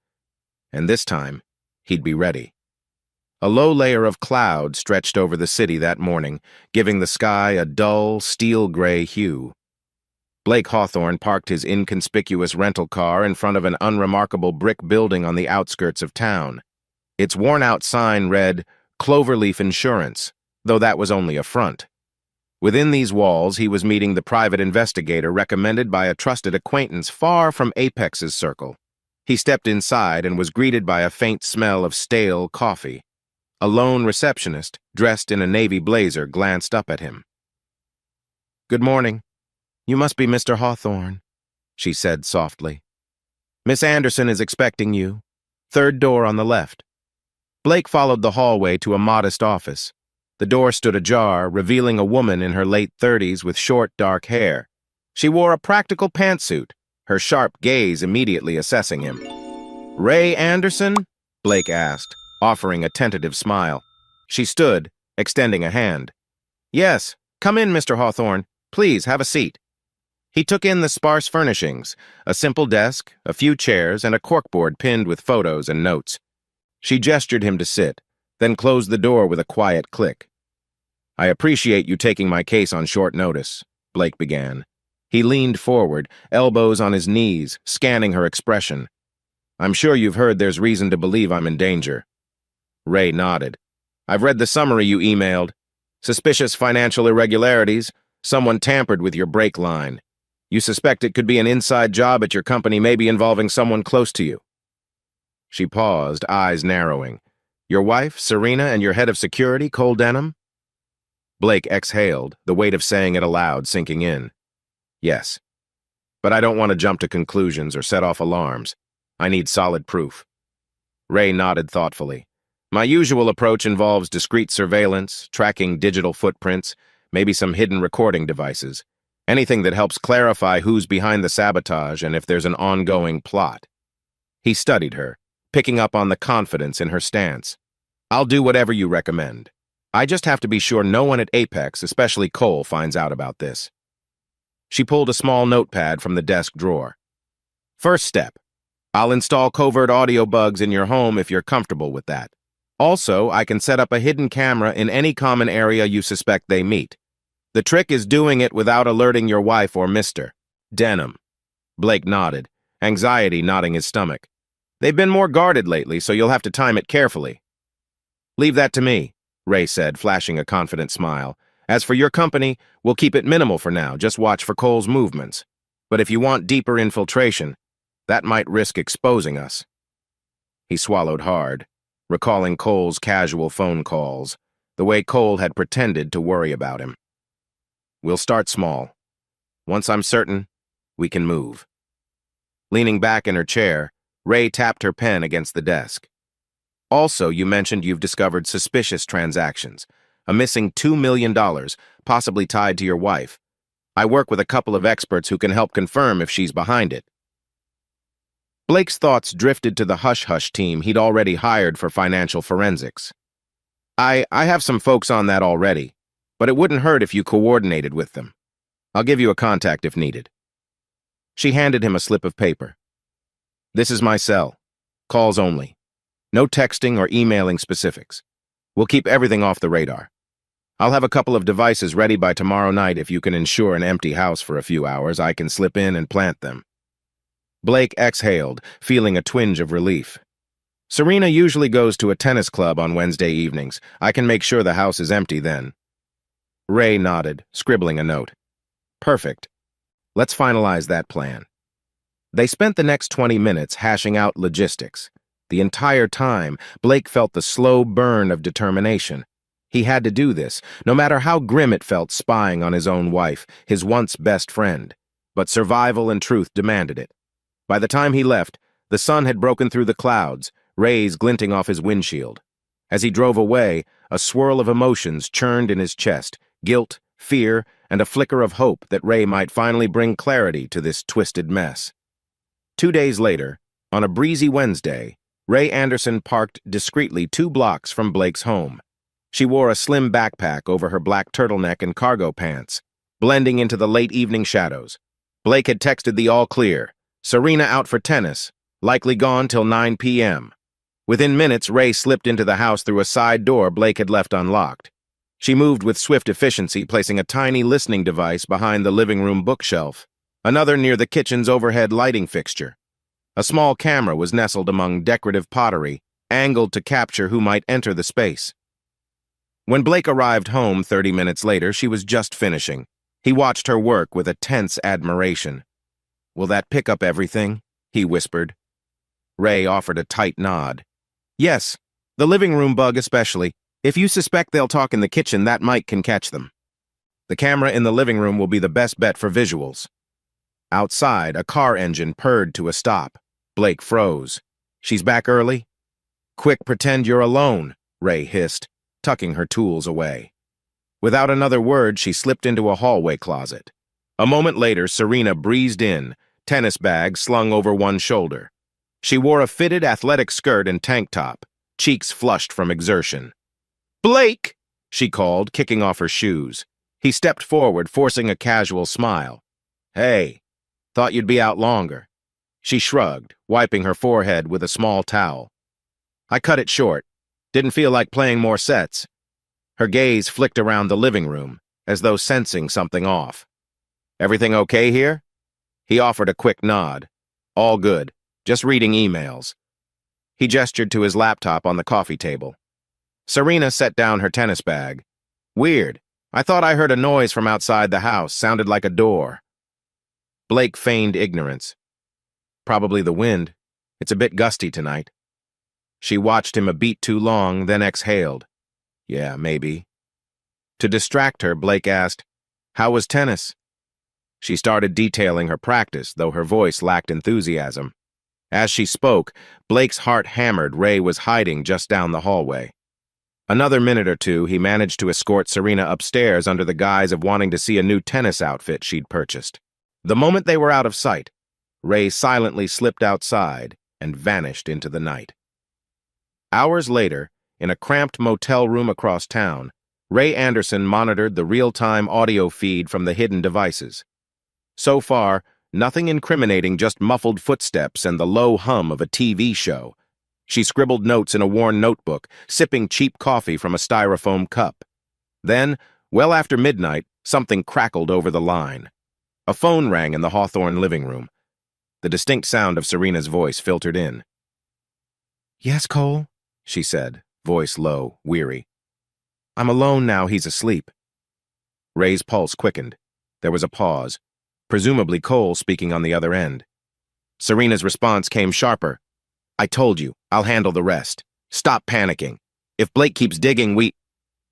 And this time, he'd be ready. A low layer of cloud stretched over the city that morning, giving the sky a dull, steel-gray hue. Blake Hawthorne parked his inconspicuous rental car in front of an unremarkable brick building on the outskirts of town. Its worn-out sign read, "Cloverleaf Insurance," though that was only a front. Within these walls, he was meeting the private investigator recommended by a trusted acquaintance far from Apex's circle. He stepped inside and was greeted by a faint smell of stale coffee. A lone receptionist, dressed in a navy blazer, glanced up at him. "Good morning. You must be Mr. Hawthorne," she said softly. "Miss Anderson is expecting you. Third door on the left." Blake followed the hallway to a modest office. The door stood ajar, revealing a woman in her late 30s with short, dark hair. She wore a practical pantsuit, her sharp gaze immediately assessing him. "Ray Anderson?" Blake asked, offering a tentative smile. She stood, extending a hand. "Yes, come in, Mr. Hawthorne. Please, have a seat." He took in the sparse furnishings, a simple desk, a few chairs, and a corkboard pinned with photos and notes. She gestured him to sit, then closed the door with a quiet click. "I appreciate you taking my case on short notice," Blake began. He leaned forward, elbows on his knees, scanning her expression. "I'm sure you've heard there's reason to believe I'm in danger." Ray nodded. "I've read the summary you emailed. Suspicious financial irregularities. Someone tampered with your brake line. You suspect it could be an inside job at your company, maybe involving someone close to you." She paused, eyes narrowing. "Your wife, Serena, and your head of security, Cole Denham?" Blake exhaled, the weight of saying it aloud sinking in. "Yes. But I don't want to jump to conclusions or set off alarms. I need solid proof." Ray nodded thoughtfully. "My usual approach involves discreet surveillance, tracking digital footprints, maybe some hidden recording devices. Anything that helps clarify who's behind the sabotage and if there's an ongoing plot. He studied her, picking up on the confidence in her stance. I'll do whatever you recommend. I just have to be sure no one at Apex, especially Cole, finds out about this. She pulled a small notepad from the desk drawer. First step. I'll install covert audio bugs in your home if you're comfortable with that. Also, I can set up a hidden camera in any common area you suspect they meet. The trick is doing it without alerting your wife or Mr. Denham. Blake nodded, anxiety knotting his stomach. They've been more guarded lately, so you'll have to time it carefully. Leave that to me, Ray said, flashing a confident smile. As for your company, we'll keep it minimal for now, just watch for Cole's movements. But if you want deeper infiltration, that might risk exposing us. He swallowed hard, recalling Cole's casual phone calls, the way Cole had pretended to worry about him. We'll start small. Once I'm certain, we can move. Leaning back in her chair, Ray tapped her pen against the desk. Also, you mentioned you've discovered suspicious transactions, a missing $2 million, possibly tied to your wife. I work with a couple of experts who can help confirm if she's behind it. Blake's thoughts drifted to the hush-hush team he'd already hired for financial forensics. I have some folks on that already, but it wouldn't hurt if you coordinated with them. I'll give you a contact if needed. She handed him a slip of paper. This is my cell. Calls only. No texting or emailing specifics. We'll keep everything off the radar. I'll have a couple of devices ready by tomorrow night if you can ensure an empty house for a few hours. I can slip in and plant them. Blake exhaled, feeling a twinge of relief. Serena usually goes to a tennis club on Wednesday evenings. I can make sure the house is empty then. Ray nodded, scribbling a note. Perfect. Let's finalize that plan. They spent the next 20 minutes hashing out logistics. The entire time, Blake felt the slow burn of determination. He had to do this, no matter how grim it felt spying on his own wife, his once best friend. But survival and truth demanded it. By the time he left, the sun had broken through the clouds, rays glinting off his windshield. As he drove away, a swirl of emotions churned in his chest, guilt, fear, and a flicker of hope that Ray might finally bring clarity to this twisted mess. 2 days later, on a breezy Wednesday, Ray Anderson parked discreetly 2 blocks from Blake's home. She wore a slim backpack over her black turtleneck and cargo pants, blending into the late evening shadows. Blake had texted the all-clear, Serena out for tennis, likely gone till 9 p.m. Within minutes, Ray slipped into the house through a side door Blake had left unlocked. She moved with swift efficiency, placing a tiny listening device behind the living room bookshelf, another near the kitchen's overhead lighting fixture. A small camera was nestled among decorative pottery, angled to capture who might enter the space. When Blake arrived home 30 minutes later, she was just finishing. He watched her work with a tense admiration. "Will that pick up everything?" he whispered. Ray offered a tight nod. "Yes, the living room bug especially. If you suspect they'll talk in the kitchen, that mic can catch them. The camera in the living room will be the best bet for visuals." Outside, a car engine purred to a stop. Blake froze. "She's back early?" "Quick, pretend you're alone," Ray hissed, tucking her tools away. Without another word, she slipped into a hallway closet. A moment later, Serena breezed in, tennis bag slung over one shoulder. She wore a fitted athletic skirt and tank top, cheeks flushed from exertion. "Blake!" she called, kicking off her shoes. He stepped forward, forcing a casual smile. "Hey, thought you'd be out longer." She shrugged, wiping her forehead with a small towel. "I cut it short. Didn't feel like playing more sets." Her gaze flicked around the living room, as though sensing something off. "Everything okay here?" He offered a quick nod. "All good. Just reading emails." He gestured to his laptop on the coffee table. Serena set down her tennis bag. "Weird. I thought I heard a noise from outside the house. Sounded like a door." Blake feigned ignorance. "Probably the wind. It's a bit gusty tonight." She watched him a beat too long, then exhaled. "Yeah, maybe." To distract her, Blake asked, "How was tennis?" She started detailing her practice, though her voice lacked enthusiasm. As she spoke, Blake's heart hammered Ray was hiding just down the hallway. Another minute or two, he managed to escort Serena upstairs under the guise of wanting to see a new tennis outfit she'd purchased. The moment they were out of sight, Ray silently slipped outside and vanished into the night. Hours later, in a cramped motel room across town, Ray Anderson monitored the real-time audio feed from the hidden devices. So far, nothing incriminating, just muffled footsteps and the low hum of a TV show. She scribbled notes in a worn notebook, sipping cheap coffee from a styrofoam cup. Then, well after midnight, something crackled over the line. A phone rang in the Hawthorne living room. The distinct sound of Serena's voice filtered in. "Yes, Cole," she said, voice low, weary. "I'm alone now, he's asleep." Ray's pulse quickened. There was a pause, presumably Cole speaking on the other end. Serena's response came sharper. "I told you, I'll handle the rest. Stop panicking. If Blake keeps digging,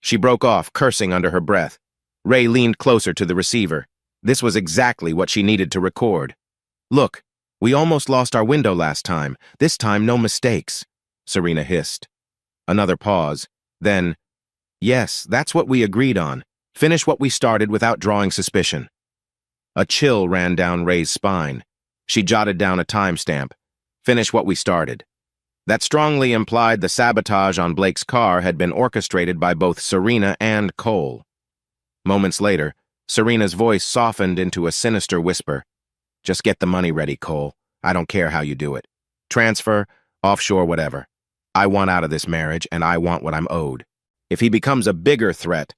She broke off, cursing under her breath. Ray leaned closer to the receiver. This was exactly what she needed to record. "Look, we almost lost our window last time. This time, no mistakes," Serena hissed. Another pause. Then, "Yes, that's what we agreed on. Finish what we started without drawing suspicion." A chill ran down Ray's spine. She jotted down a timestamp. "Finish what we started." That strongly implied the sabotage on Blake's car had been orchestrated by both Serena and Cole. Moments later, Serena's voice softened into a sinister whisper. "Just get the money ready, Cole. I don't care how you do it. Transfer, offshore, whatever. I want out of this marriage, and I want what I'm owed. If he becomes a bigger threat..."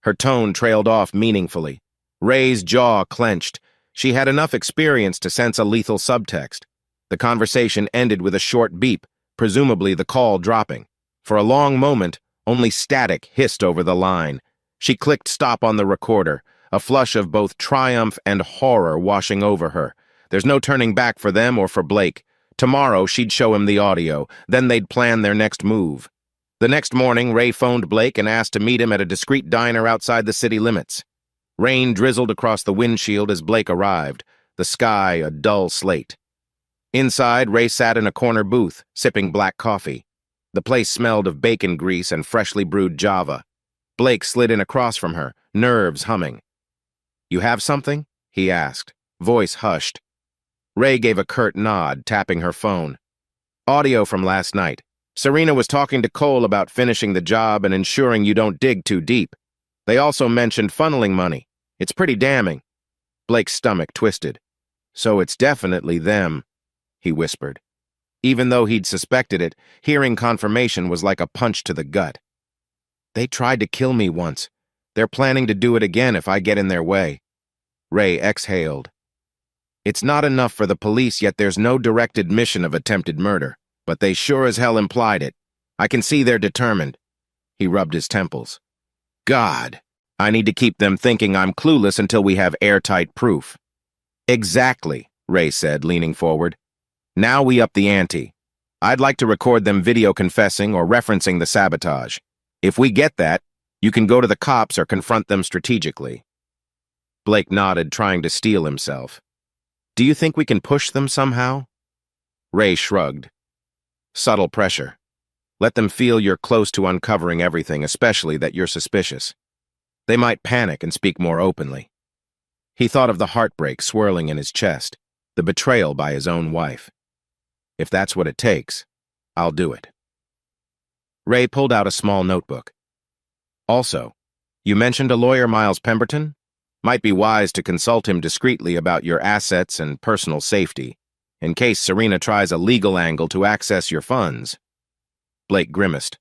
Her tone trailed off meaningfully. Ray's jaw clenched. She had enough experience to sense a lethal subtext. The conversation ended with a short beep, presumably the call dropping. For a long moment, only static hissed over the line. She clicked stop on the recorder, a flush of both triumph and horror washing over her. There's no turning back for them or for Blake. Tomorrow, she'd show him the audio, then they'd plan their next move. The next morning, Ray phoned Blake and asked to meet him at a discreet diner outside the city limits. Rain drizzled across the windshield as Blake arrived, the sky a dull slate. Inside, Ray sat in a corner booth, sipping black coffee. The place smelled of bacon grease and freshly brewed Java. Blake slid in across from her, nerves humming. "You have something?" he asked, voice hushed. Ray gave a curt nod, tapping her phone. "Audio from last night. Serena was talking to Cole about finishing the job and ensuring you don't dig too deep. They also mentioned funneling money. It's pretty damning." Blake's stomach twisted. "So it's definitely them," he whispered. Even though he'd suspected it, hearing confirmation was like a punch to the gut. "They tried to kill me once. They're planning to do it again if I get in their way." Ray exhaled. "It's not enough for the police, yet there's no direct admission of attempted murder. But they sure as hell implied it. I can see they're determined." He rubbed his temples. "God, I need to keep them thinking I'm clueless until we have airtight proof." "Exactly," Ray said, leaning forward. "Now we up the ante. I'd like to record them video confessing or referencing the sabotage. If we get that, you can go to the cops or confront them strategically." Blake nodded, trying to steel himself. "Do you think we can push them somehow?" Ray shrugged. "Subtle pressure. Let them feel you're close to uncovering everything, especially that you're suspicious. They might panic and speak more openly." He thought of the heartbreak swirling in his chest, the betrayal by his own wife. "If that's what it takes, I'll do it." Ray pulled out a small notebook. "Also, you mentioned a lawyer, Miles Pemberton? Might be wise to consult him discreetly about your assets and personal safety, in case Serena tries a legal angle to access your funds." Blake grimaced.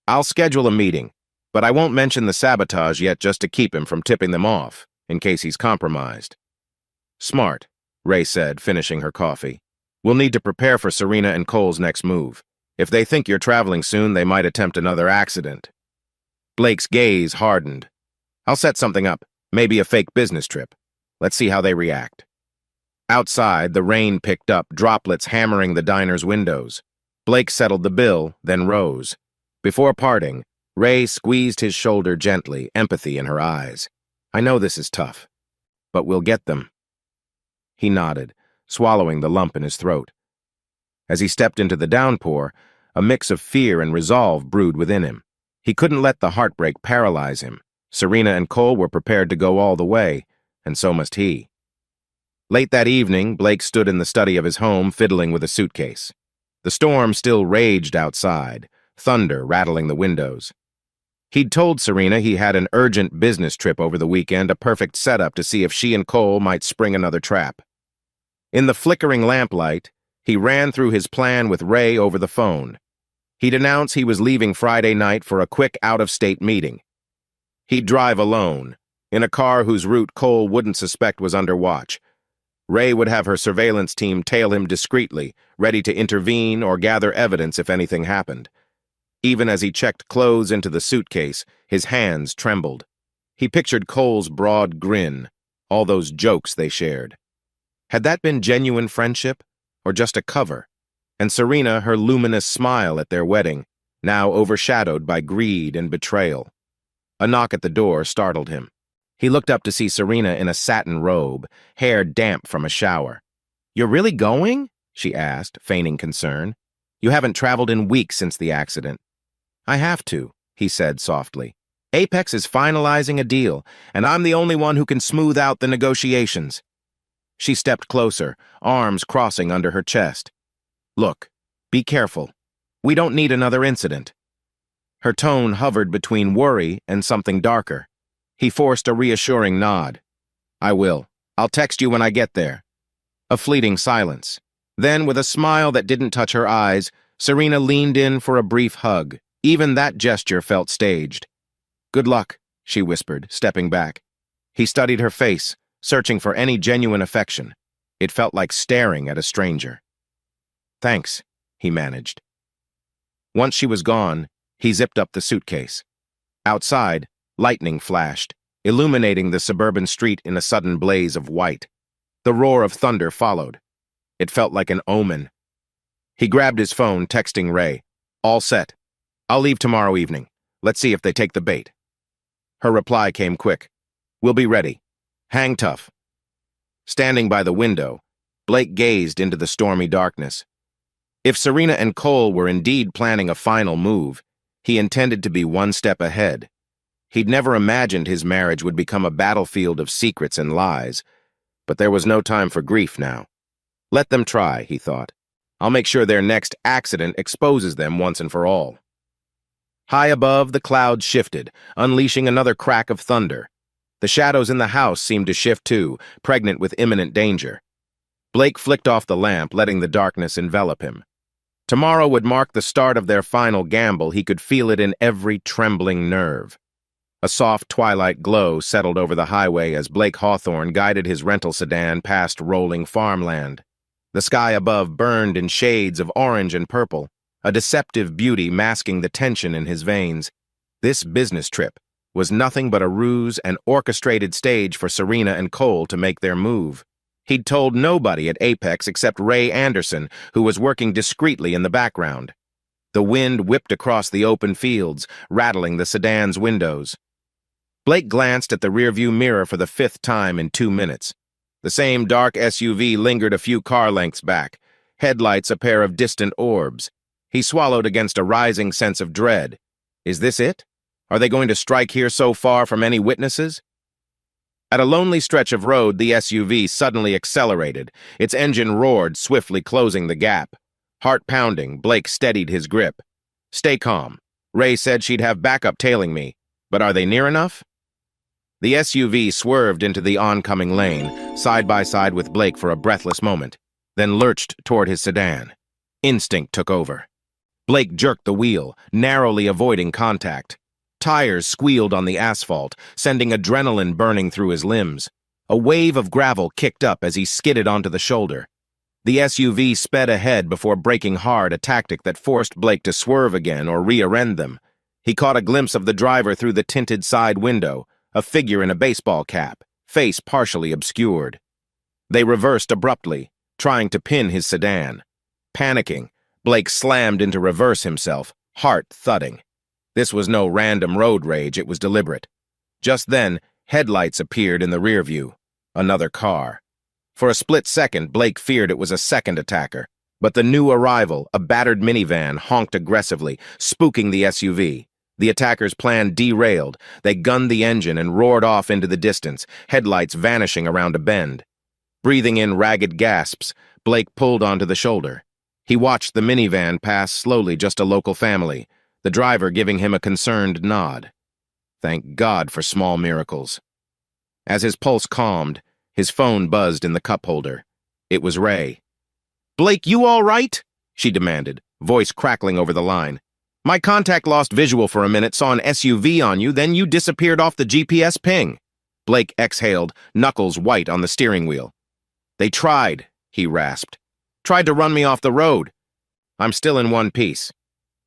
"I'll schedule a meeting, but I won't mention the sabotage yet just to keep him from tipping them off, in case he's compromised." "Smart," Ray said, finishing her coffee. "We'll need to prepare for Serena and Cole's next move. If they think you're traveling soon, they might attempt another accident." Blake's gaze hardened. "I'll set something up, maybe a fake business trip. Let's see how they react." Outside, the rain picked up, droplets hammering the diner's windows. Blake settled the bill, then rose. Before parting, Ray squeezed his shoulder gently, empathy in her eyes. "I know this is tough, but we'll get them." He nodded, swallowing the lump in his throat. As he stepped into the downpour, a mix of fear and resolve brewed within him. He couldn't let the heartbreak paralyze him. Serena and Cole were prepared to go all the way, and so must he. Late that evening, Blake stood in the study of his home, fiddling with a suitcase. The storm still raged outside, thunder rattling the windows. He'd told Serena he had an urgent business trip over the weekend, a perfect setup to see if she and Cole might spring another trap. In the flickering lamplight, he ran through his plan with Ray over the phone. He'd announce he was leaving Friday night for a quick out-of-state meeting. He'd drive alone, in a car whose route Cole wouldn't suspect was under watch. Ray would have her surveillance team tail him discreetly, ready to intervene or gather evidence if anything happened. Even as he checked clothes into the suitcase, his hands trembled. He pictured Cole's broad grin, all those jokes they shared. Had that been genuine friendship, or just a cover? And Serena, her luminous smile at their wedding, now overshadowed by greed and betrayal. A knock at the door startled him. He looked up to see Serena in a satin robe, hair damp from a shower. "You're really going?" she asked, feigning concern. "You haven't traveled in weeks since the accident." "I have to," he said softly. "Apex is finalizing a deal, and I'm the only one who can smooth out the negotiations." She stepped closer, arms crossing under her chest. "Look, be careful. We don't need another incident." Her tone hovered between worry and something darker. He forced a reassuring nod. "I will. I'll text you when I get there." A fleeting silence. Then, with a smile that didn't touch her eyes, Serena leaned in for a brief hug. Even that gesture felt staged. "Good luck," she whispered, stepping back. He studied her face, searching for any genuine affection. It felt like staring at a stranger. "Thanks," he managed. Once she was gone, he zipped up the suitcase. Outside, lightning flashed, illuminating the suburban street in a sudden blaze of white. The roar of thunder followed. It felt like an omen. He grabbed his phone, texting Ray, "All set. I'll leave tomorrow evening. Let's see if they take the bait." Her reply came quick. "We'll be ready. Hang tough." Standing by the window, Blake gazed into the stormy darkness. If Serena and Cole were indeed planning a final move, he intended to be one step ahead. He'd never imagined his marriage would become a battlefield of secrets and lies, but there was no time for grief now. Let them try, he thought. I'll make sure their next accident exposes them once and for all. High above, the clouds shifted, unleashing another crack of thunder. The shadows in the house seemed to shift too, pregnant with imminent danger. Blake flicked off the lamp, letting the darkness envelop him. Tomorrow would mark the start of their final gamble. He could feel it in every trembling nerve. A soft twilight glow settled over the highway as Blake Hawthorne guided his rental sedan past rolling farmland. The sky above burned in shades of orange and purple, a deceptive beauty masking the tension in his veins. This business trip was nothing but a ruse, an orchestrated stage for Serena and Cole to make their move. He'd told nobody at Apex except Ray Anderson, who was working discreetly in the background. The wind whipped across the open fields, rattling the sedan's windows. Blake glanced at the rearview mirror for the 5th time in 2 minutes. The same dark SUV lingered a few car lengths back, headlights a pair of distant orbs. He swallowed against a rising sense of dread. Is this it? Are they going to strike here so far from any witnesses? At a lonely stretch of road, the SUV suddenly accelerated. Its engine roared, swiftly closing the gap. Heart pounding, Blake steadied his grip. Stay calm. Ray said she'd have backup tailing me. But are they near enough? The SUV swerved into the oncoming lane, side by side with Blake for a breathless moment, then lurched toward his sedan. Instinct took over. Blake jerked the wheel, narrowly avoiding contact. Tires squealed on the asphalt, sending adrenaline burning through his limbs. A wave of gravel kicked up as he skidded onto the shoulder. The SUV sped ahead before braking hard, a tactic that forced Blake to swerve again or rear-end them. He caught a glimpse of the driver through the tinted side window, a figure in a baseball cap, face partially obscured. They reversed abruptly, trying to pin his sedan. Panicking, Blake slammed into reverse himself, heart thudding. This was no random road rage, it was deliberate. Just then, headlights appeared in the rearview. Another car. For a split second, Blake feared it was a second attacker, but the new arrival, a battered minivan, honked aggressively, spooking the SUV. The attackers' plan derailed. They gunned the engine and roared off into the distance, headlights vanishing around a bend. Breathing in ragged gasps, Blake pulled onto the shoulder. He watched the minivan pass slowly, just a local family, the driver giving him a concerned nod. Thank God for small miracles. As his pulse calmed, his phone buzzed in the cup holder. It was Ray. "Blake, you all right?" she demanded, voice crackling over the line. "My contact lost visual for a minute, saw an SUV on you, then you disappeared off the GPS ping." Blake exhaled, knuckles white on the steering wheel. "They tried," he rasped. "Tried to run me off the road. I'm still in one piece."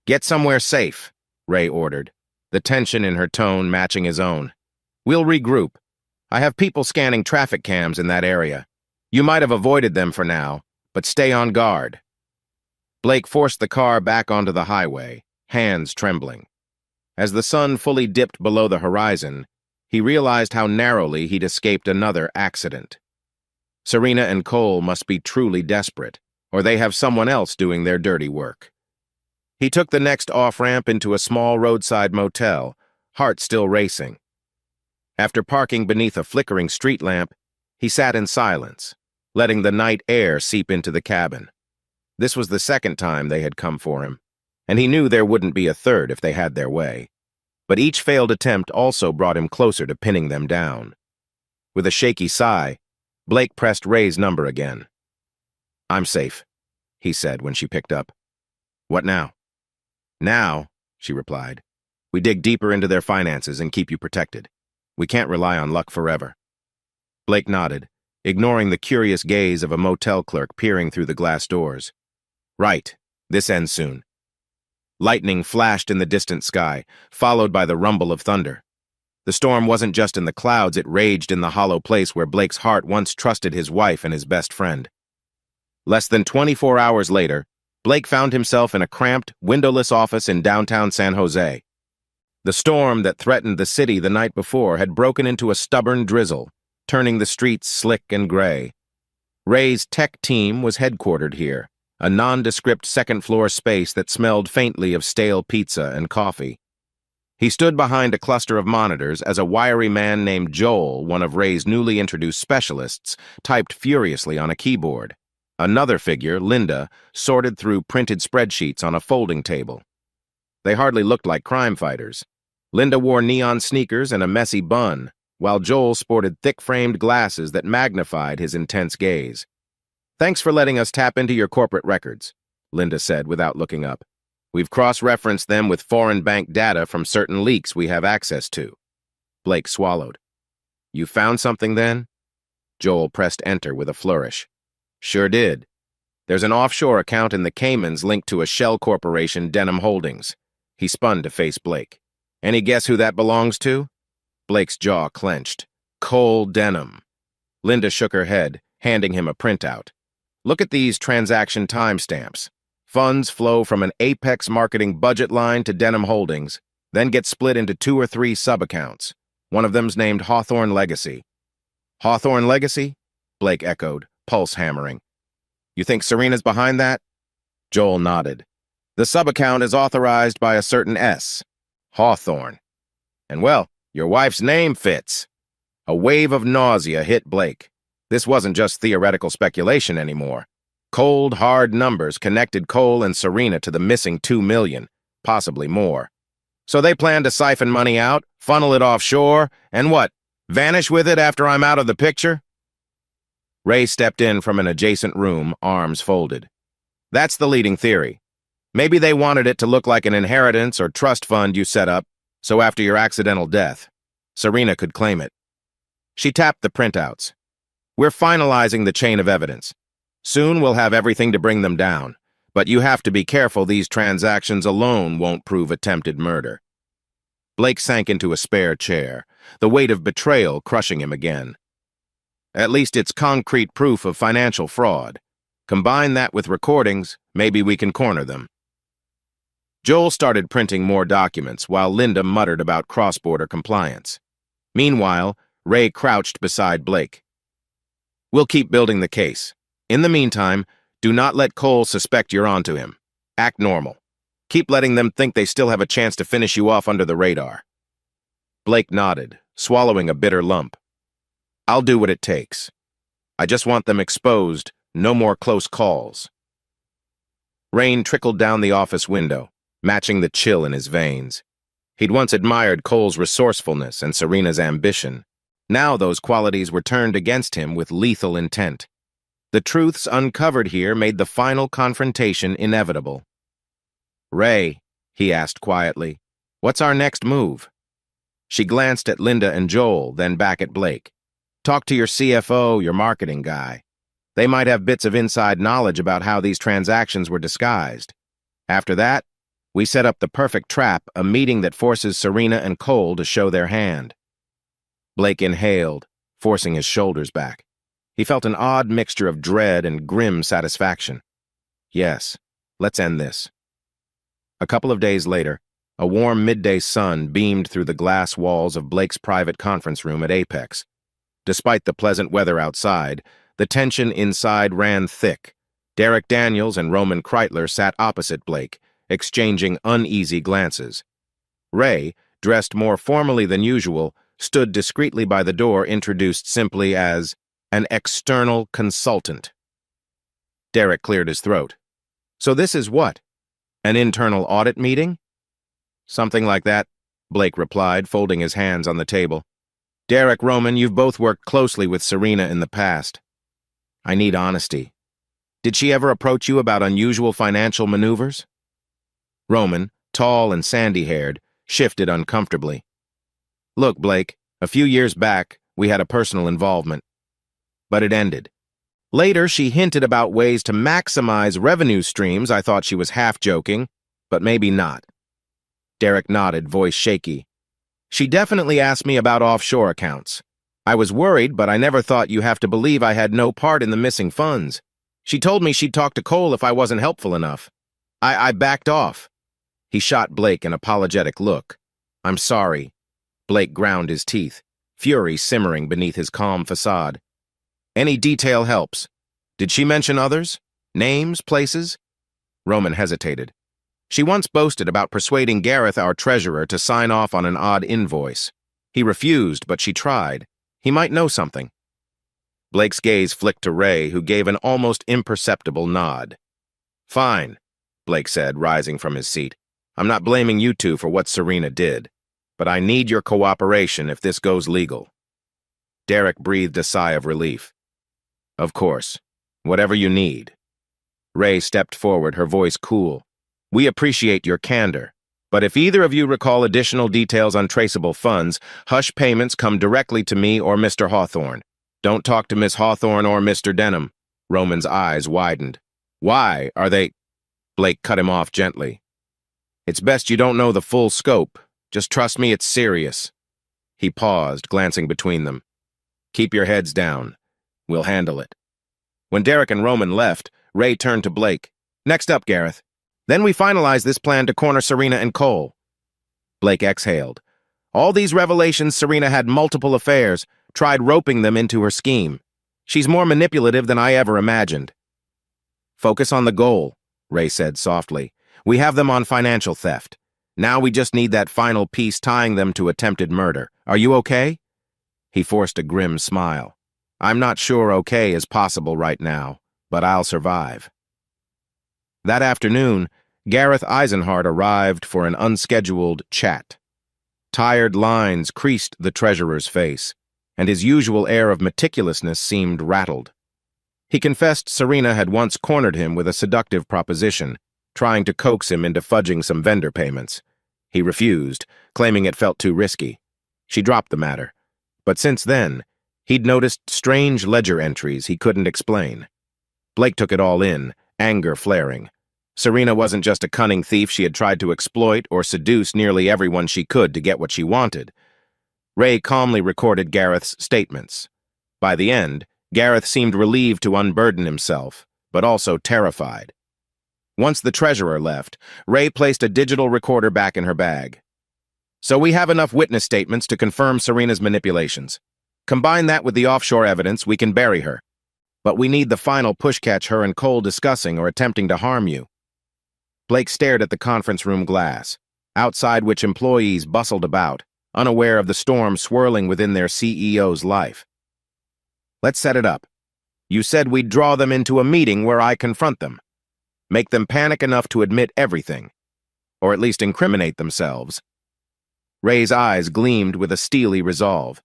"Get somewhere safe," Ray ordered, the tension in her tone matching his own. "We'll regroup. I have people scanning traffic cams in that area. You might have avoided them for now, but stay on guard." Blake forced the car back onto the highway, hands trembling. As the sun fully dipped below the horizon, he realized how narrowly he'd escaped another accident. Serena and Cole must be truly desperate, or they have someone else doing their dirty work. He took the next off-ramp into a small roadside motel, heart still racing. After parking beneath a flickering street lamp, he sat in silence, letting the night air seep into the cabin. This was the second time they had come for him, and he knew there wouldn't be a third if they had their way. But each failed attempt also brought him closer to pinning them down. With a shaky sigh, Blake pressed Ray's number again. "I'm safe," he said when she picked up. "What now?" "Now," she replied, "we dig deeper into their finances and keep you protected. We can't rely on luck forever." Blake nodded, ignoring the curious gaze of a motel clerk peering through the glass doors. "Right. This ends soon." Lightning flashed in the distant sky, followed by the rumble of thunder. The storm wasn't just in the clouds, it raged in the hollow place where Blake's heart once trusted his wife and his best friend. Less than 24 hours later, Blake found himself in a cramped, windowless office in downtown San Jose. The storm that threatened the city the night before had broken into a stubborn drizzle, turning the streets slick and gray. Ray's tech team was headquartered here, a nondescript second-floor space that smelled faintly of stale pizza and coffee. He stood behind a cluster of monitors as a wiry man named Joel, one of Ray's newly introduced specialists, typed furiously on a keyboard. Another figure, Linda, sorted through printed spreadsheets on a folding table. They hardly looked like crime fighters. Linda wore neon sneakers and a messy bun, while Joel sported thick-framed glasses that magnified his intense gaze. "Thanks for letting us tap into your corporate records," Linda said without looking up. "We've cross-referenced them with foreign bank data from certain leaks we have access to." Blake swallowed. "You found something then?" Joel pressed enter with a flourish. "Sure did. There's an offshore account in the Caymans linked to a shell corporation, Denham Holdings." He spun to face Blake. "Any guess who that belongs to?" Blake's jaw clenched. "Cole Denham." Linda shook her head, handing him a printout. "Look at these transaction timestamps. Funds flow from an Apex marketing budget line to Denham Holdings, then get split into 2 or 3 sub-accounts. One of them's named Hawthorne Legacy." "Hawthorne Legacy?" Blake echoed, pulse hammering. "You think Serena's behind that?" Joel nodded. "The sub-account is authorized by a certain S. Hawthorne. And well, your wife's name fits." A wave of nausea hit Blake. This wasn't just theoretical speculation anymore. Cold, hard numbers connected Cole and Serena to the missing $2 million, possibly more. So they plan to siphon money out, funnel it offshore, and what, vanish with it after I'm out of the picture? Ray stepped in from an adjacent room, arms folded. "That's the leading theory. Maybe they wanted it to look like an inheritance or trust fund you set up, so after your accidental death, Serena could claim it." She tapped the printouts. "We're finalizing the chain of evidence. Soon we'll have everything to bring them down, but you have to be careful these transactions alone won't prove attempted murder." Blake sank into a spare chair, the weight of betrayal crushing him again. "At least it's concrete proof of financial fraud. Combine that with recordings, maybe we can corner them." Joel started printing more documents while Linda muttered about cross-border compliance. Meanwhile, Ray crouched beside Blake. "We'll keep building the case. In the meantime, do not let Cole suspect you're onto him. Act normal. Keep letting them think they still have a chance to finish you off under the radar. Blake nodded, swallowing a bitter lump. I'll do what it takes. I just want them exposed, no more close calls. Rain trickled down the office window, matching the chill in his veins. He'd once admired Cole's resourcefulness and Serena's ambition. Now those qualities were turned against him with lethal intent. The truths uncovered here made the final confrontation inevitable. Ray, he asked quietly, what's our next move? She glanced at Linda and Joel, then back at Blake. Talk to your CFO, your marketing guy. They might have bits of inside knowledge about how these transactions were disguised. After that, we set up the perfect trap, a meeting that forces Serena and Cole to show their hand. Blake inhaled, forcing his shoulders back. He felt an odd mixture of dread and grim satisfaction. Yes, let's end this. A couple of days later, a warm midday sun beamed through the glass walls of Blake's private conference room at Apex. Despite the pleasant weather outside, the tension inside ran thick. Derek Daniels and Roman Kreitler sat opposite Blake, exchanging uneasy glances. Ray, dressed more formally than usual, stood discreetly by the door, introduced simply as an external consultant. Derek cleared his throat. So this is what? An internal audit meeting? Something like that, Blake replied, folding his hands on the table. Derek, Roman, you've both worked closely with Serena in the past. I need honesty. Did she ever approach you about unusual financial maneuvers? Roman, tall and sandy-haired, shifted uncomfortably. Look, Blake, a few years back, we had a personal involvement. But it ended. Later, she hinted about ways to maximize revenue streams. I thought she was half joking, but maybe not. Derek nodded, voice shaky. She definitely asked me about offshore accounts. I was worried, but I never thought you have to believe I had no part in the missing funds. She told me she'd talk to Cole if I wasn't helpful enough. I backed off. He shot Blake an apologetic look. I'm sorry. Blake ground his teeth, fury simmering beneath his calm facade. Any detail helps. Did she mention others? Names, places? Roman hesitated. She once boasted about persuading Gareth, our treasurer, to sign off on an odd invoice. He refused, but she tried. He might know something. Blake's gaze flicked to Ray, who gave an almost imperceptible nod. Fine, Blake said, rising from his seat. I'm not blaming you two for what Serena did, but I need your cooperation if this goes legal. Derek breathed a sigh of relief. Of course. Whatever you need. Ray stepped forward, her voice cool. We appreciate your candor, but if either of you recall additional details on traceable funds, hush payments come directly to me or Mr. Hawthorne. Don't talk to Miss Hawthorne or Mr. Denham. Roman's eyes widened. Why are they... Blake cut him off gently. It's best you don't know the full scope. Just trust me, it's serious. He paused, glancing between them. Keep your heads down. We'll handle it. When Derek and Roman left, Ray turned to Blake. Next up, Gareth. Then we finalize this plan to corner Serena and Cole. Blake exhaled. All these revelations, Serena had multiple affairs, tried roping them into her scheme. She's more manipulative than I ever imagined. Focus on the goal, Ray said softly. We have them on financial theft. Now we just need that final piece tying them to attempted murder. Are you okay? He forced a grim smile. I'm not sure okay is possible right now, but I'll survive. That afternoon, Gareth Eisenhart arrived for an unscheduled chat. Tired lines creased the treasurer's face, and his usual air of meticulousness seemed rattled. He confessed Serena had once cornered him with a seductive proposition, trying to coax him into fudging some vendor payments. He refused, claiming it felt too risky. She dropped the matter. But since then, he'd noticed strange ledger entries he couldn't explain. Blake took it all in, anger flaring. Serena wasn't just a cunning thief. She had tried to exploit or seduce nearly everyone she could to get what she wanted. Ray calmly recorded Gareth's statements. By the end, Gareth seemed relieved to unburden himself, but also terrified. Once the treasurer left, Ray placed a digital recorder back in her bag. So we have enough witness statements to confirm Serena's manipulations. Combine that with the offshore evidence, we can bury her. But we need the final push catch her and Cole discussing or attempting to harm you. Blake stared at the conference room glass, outside which employees bustled about, unaware of the storm swirling within their CEO's life. Let's set it up. You said we'd draw them into a meeting where I confront them. Make them panic enough to admit everything, or at least incriminate themselves. Ray's eyes gleamed with a steely resolve.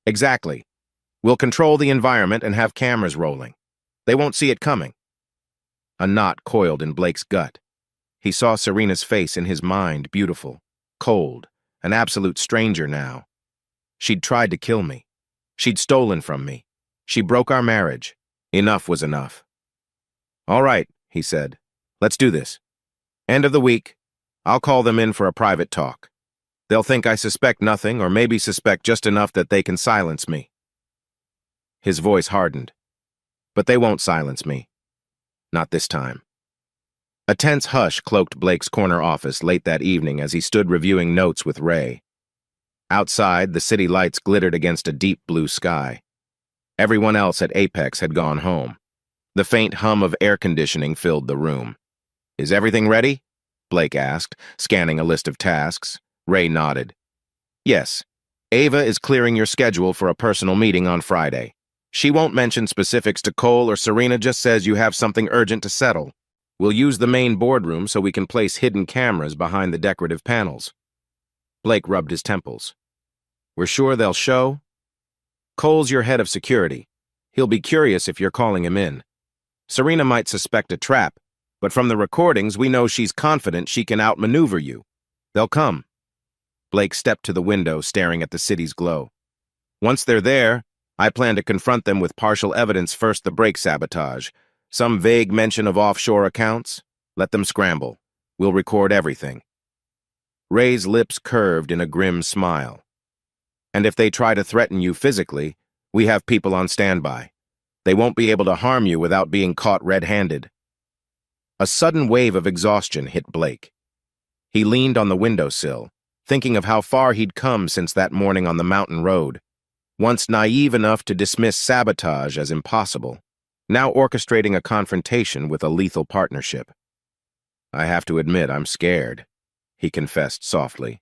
Exactly. We'll control the environment and have cameras rolling. They won't see it coming. A knot coiled in Blake's gut. He saw Serena's face in his mind, beautiful, cold, an absolute stranger now. She'd tried to kill me. She'd stolen from me. She broke our marriage. Enough was enough. All right, he said. Let's do this. End of the week. I'll call them in for a private talk. They'll think I suspect nothing, or maybe suspect just enough that they can silence me. His voice hardened. But they won't silence me. Not this time. A tense hush cloaked Blake's corner office late that evening as he stood reviewing notes with Ray. Outside, the city lights glittered against a deep blue sky. Everyone else at Apex had gone home. The faint hum of air conditioning filled the room. Is everything ready? Blake asked, scanning a list of tasks. Ray nodded. Yes. Ava is clearing your schedule for a personal meeting on Friday. She won't mention specifics to Cole or Serena, just says you have something urgent to settle. We'll use the main boardroom so we can place hidden cameras behind the decorative panels. Blake rubbed his temples. We're sure they'll show? Cole's your head of security. He'll be curious if you're calling him in. Serena might suspect a trap, but from the recordings we know she's confident she can outmaneuver you. They'll come. Blake stepped to the window, staring at the city's glow. Once they're there, I plan to confront them with partial evidence, first the brake sabotage. Some vague mention of offshore accounts? Let them scramble. We'll record everything. Ray's lips curved in a grim smile. And if they try to threaten you physically, we have people on standby. They won't be able to harm you without being caught red-handed. A sudden wave of exhaustion hit Blake. He leaned on the windowsill, thinking of how far he'd come since that morning on the mountain road. Once naive enough to dismiss sabotage as impossible, now orchestrating a confrontation with a lethal partnership. I have to admit, I'm scared, he confessed softly.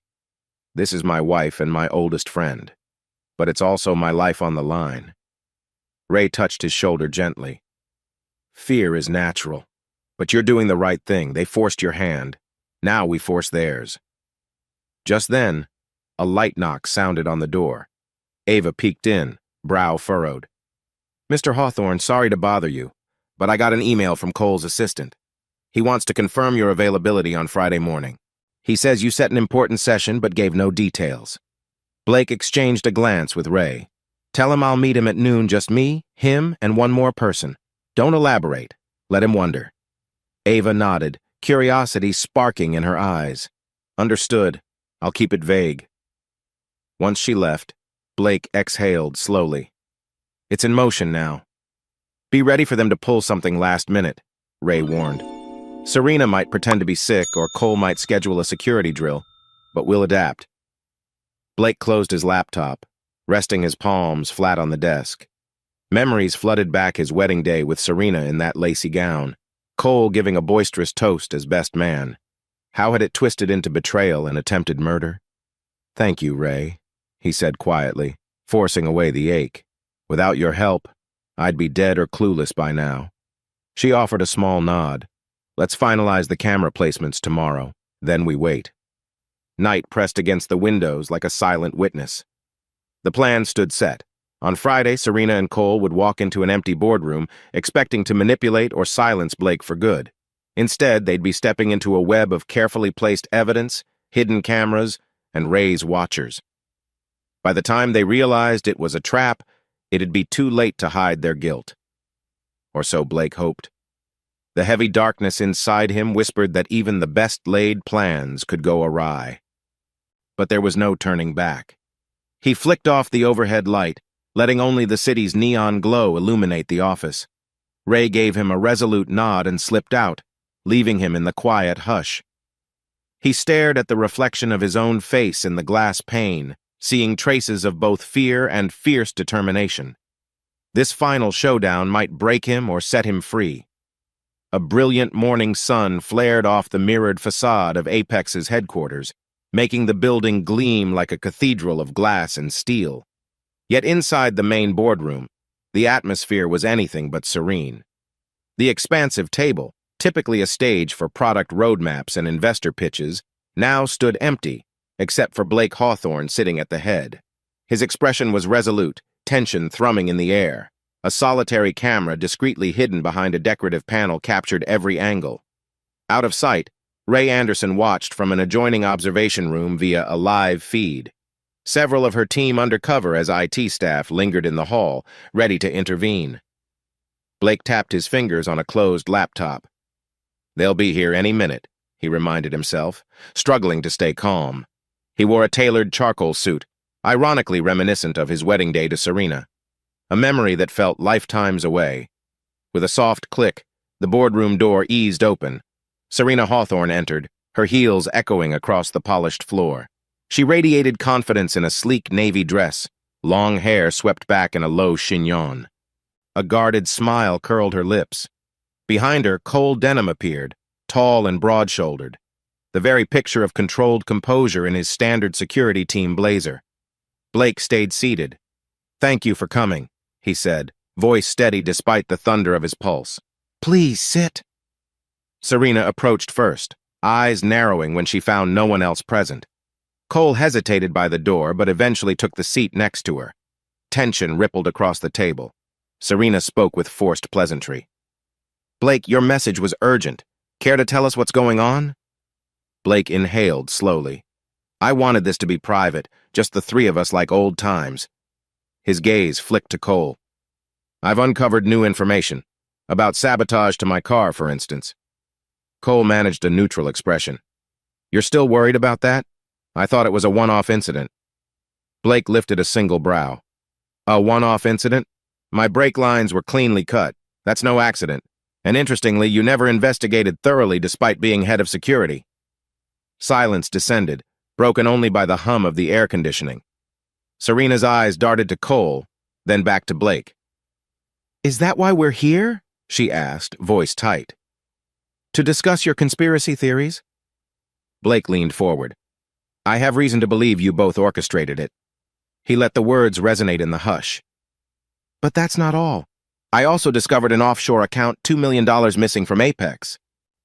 This is my wife and my oldest friend, but it's also my life on the line. Ray touched his shoulder gently. Fear is natural, but you're doing the right thing. They forced your hand. Now we force theirs. Just then, a light knock sounded on the door. Ava peeked in, brow furrowed. Mr. Hawthorne, sorry to bother you, but I got an email from Cole's assistant. He wants to confirm your availability on Friday morning. He says you set an important session but gave no details. Blake exchanged a glance with Ray. Tell him I'll meet him at noon, just me, him, and one more person. Don't elaborate. Let him wonder. Ava nodded, curiosity sparking in her eyes. Understood. I'll keep it vague. Once she left, Blake exhaled slowly. It's in motion now. Be ready for them to pull something last minute, Ray warned. Serena might pretend to be sick or Cole might schedule a security drill, but we'll adapt. Blake closed his laptop, resting his palms flat on the desk. Memories flooded back his wedding day with Serena in that lacy gown, Cole giving a boisterous toast as best man. How had it twisted into betrayal and attempted murder? Thank you, Ray, he said quietly, forcing away the ache. Without your help, I'd be dead or clueless by now. She offered a small nod. Let's finalize the camera placements tomorrow, then we wait. Night pressed against the windows like a silent witness. The plan stood set. On Friday, Serena and Cole would walk into an empty boardroom, expecting to manipulate or silence Blake for good. Instead, they'd be stepping into a web of carefully placed evidence, hidden cameras, and Ray's watchers. By the time they realized it was a trap, it'd be too late to hide their guilt. Or so Blake hoped. The heavy darkness inside him whispered that even the best-laid plans could go awry. But there was no turning back. He flicked off the overhead light, letting only the city's neon glow illuminate the office. Ray gave him a resolute nod and slipped out, leaving him in the quiet hush. He stared at the reflection of his own face in the glass pane, seeing traces of both fear and fierce determination. This final showdown might break him or set him free. A brilliant morning sun flared off the mirrored facade of Apex's headquarters, making the building gleam like a cathedral of glass and steel. Yet inside the main boardroom, the atmosphere was anything but serene. The expansive table, typically a stage for product roadmaps and investor pitches, now stood empty, except for Blake Hawthorne sitting at the head. His expression was resolute, tension thrumming in the air. A solitary camera discreetly hidden behind a decorative panel captured every angle. Out of sight, Ray Anderson watched from an adjoining observation room via a live feed. Several of her team undercover as IT staff lingered in the hall, ready to intervene. Blake tapped his fingers on a closed laptop. "They'll be here any minute," he reminded himself, struggling to stay calm. He wore a tailored charcoal suit, ironically reminiscent of his wedding day to Serena. A memory that felt lifetimes away. With a soft click, the boardroom door eased open. Serena Hawthorne entered, her heels echoing across the polished floor. She radiated confidence in a sleek navy dress, long hair swept back in a low chignon. A guarded smile curled her lips. Behind her, Cole Denham appeared, tall and broad-shouldered, the very picture of controlled composure in his standard security team blazer. Blake stayed seated. "Thank you for coming," he said, voice steady despite the thunder of his pulse. "Please sit." Serena approached first, eyes narrowing when she found no one else present. Cole hesitated by the door, but eventually took the seat next to her. Tension rippled across the table. Serena spoke with forced pleasantry. "Blake, your message was urgent. Care to tell us what's going on?" Blake inhaled slowly. "I wanted this to be private, just the three of us like old times." His gaze flicked to Cole. "I've uncovered new information. About sabotage to my car, for instance." Cole managed a neutral expression. "You're still worried about that? I thought it was a one-off incident." Blake lifted a single brow. "A one-off incident? My brake lines were cleanly cut. That's no accident. And interestingly, you never investigated thoroughly despite being head of security." Silence descended, broken only by the hum of the air conditioning. Serena's eyes darted to Cole, then back to Blake. "Is that why we're here?" she asked, voice tight. "To discuss your conspiracy theories?" Blake leaned forward. "I have reason to believe you both orchestrated it." He let the words resonate in the hush. "But that's not all. I also discovered an offshore account, $2 million missing from Apex."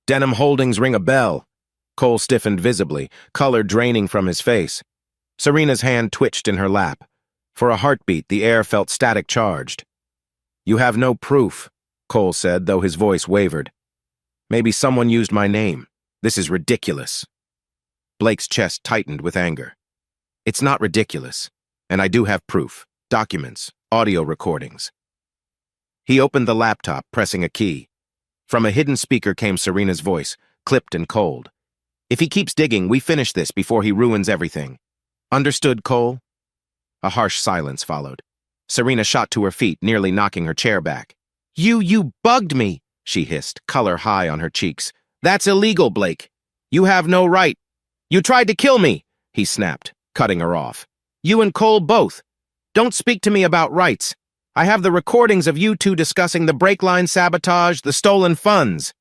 "Denham Holdings ring a bell." Cole stiffened visibly, color draining from his face. Serena's hand twitched in her lap. For a heartbeat, the air felt static charged. "You have no proof," Cole said, though his voice wavered. "Maybe someone used my name. This is ridiculous." Blake's chest tightened with anger. "It's not ridiculous, and I do have proof. Documents, audio recordings." He opened the laptop, pressing a key. From a hidden speaker came Serena's voice, clipped and cold. "If he keeps digging, we finish this before he ruins everything." "Understood, Cole?" A harsh silence followed. Serena shot to her feet, nearly knocking her chair back. You bugged me," she hissed, color high on her cheeks. "That's illegal, Blake. You have no right. You tried to kill me," he snapped, cutting her off. "You and Cole both. Don't speak to me about rights. I have the recordings of you two discussing the brake line sabotage, the stolen funds."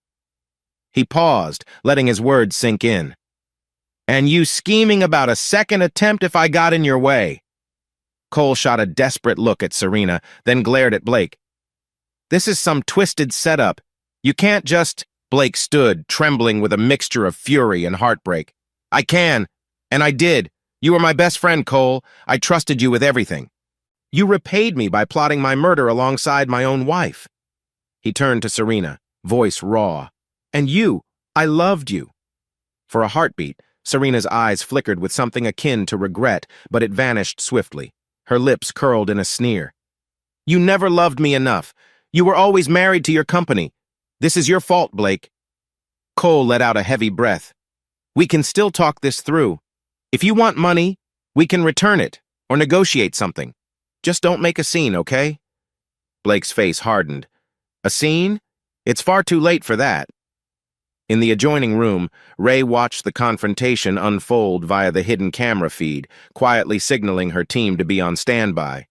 He paused, letting his words sink in. "And you scheming about a second attempt if I got in your way." Cole shot a desperate look at Serena, then glared at Blake. "This is some twisted setup. You can't just—" Blake stood, trembling with a mixture of fury and heartbreak. "I can, and I did. You were my best friend, Cole. I trusted you with everything. You repaid me by plotting my murder alongside my own wife." He turned to Serena, voice raw. "And you, I loved you." For a heartbeat, Serena's eyes flickered with something akin to regret, but it vanished swiftly. Her lips curled in a sneer. "You never loved me enough. You were always married to your company. This is your fault, Blake." Cole let out a heavy breath. "We can still talk this through. If you want money, we can return it, or negotiate something. Just don't make a scene, okay?" Blake's face hardened. "A scene? It's far too late for that." In the adjoining room, Ray watched the confrontation unfold via the hidden camera feed, quietly signaling her team to be on standby.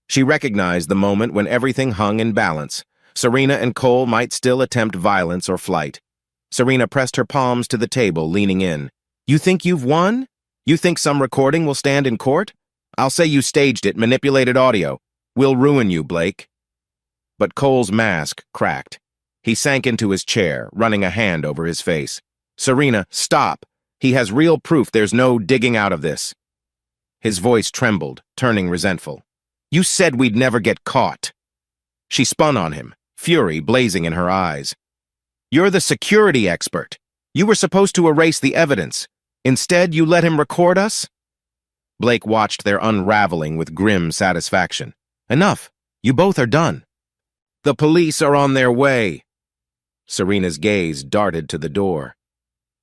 She recognized the moment when everything hung in balance. Serena and Cole might still attempt violence or flight. Serena pressed her palms to the table, leaning in. You think you've won? You think some recording will stand in court? I'll say you staged it, manipulated audio. We'll ruin you, Blake. But Cole's mask cracked. He sank into his chair, running a hand over his face. Serena, stop. He has real proof there's no digging out of this. His voice trembled, turning resentful. You said we'd never get caught. She spun on him, fury blazing in her eyes. You're the security expert. You were supposed to erase the evidence. Instead, you let him record us? Blake watched their unraveling with grim satisfaction. Enough. You both are done. The police are on their way. Serena's gaze darted to the door.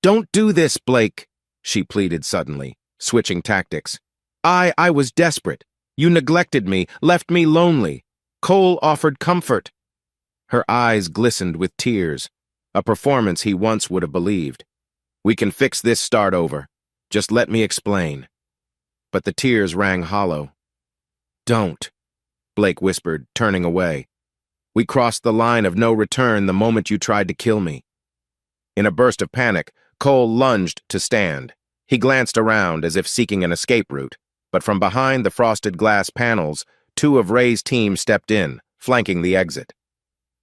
Don't do this, Blake, she pleaded suddenly, switching tactics. I was desperate. You neglected me, left me lonely. Cole offered comfort. Her eyes glistened with tears, a performance he once would have believed. We can fix this start over. Just let me explain. But the tears rang hollow. Don't, Blake whispered, turning away. We crossed the line of no return the moment you tried to kill me. In a burst of panic, Cole lunged to stand. He glanced around as if seeking an escape route, but from behind the frosted glass panels, two of Ray's team stepped in, flanking the exit.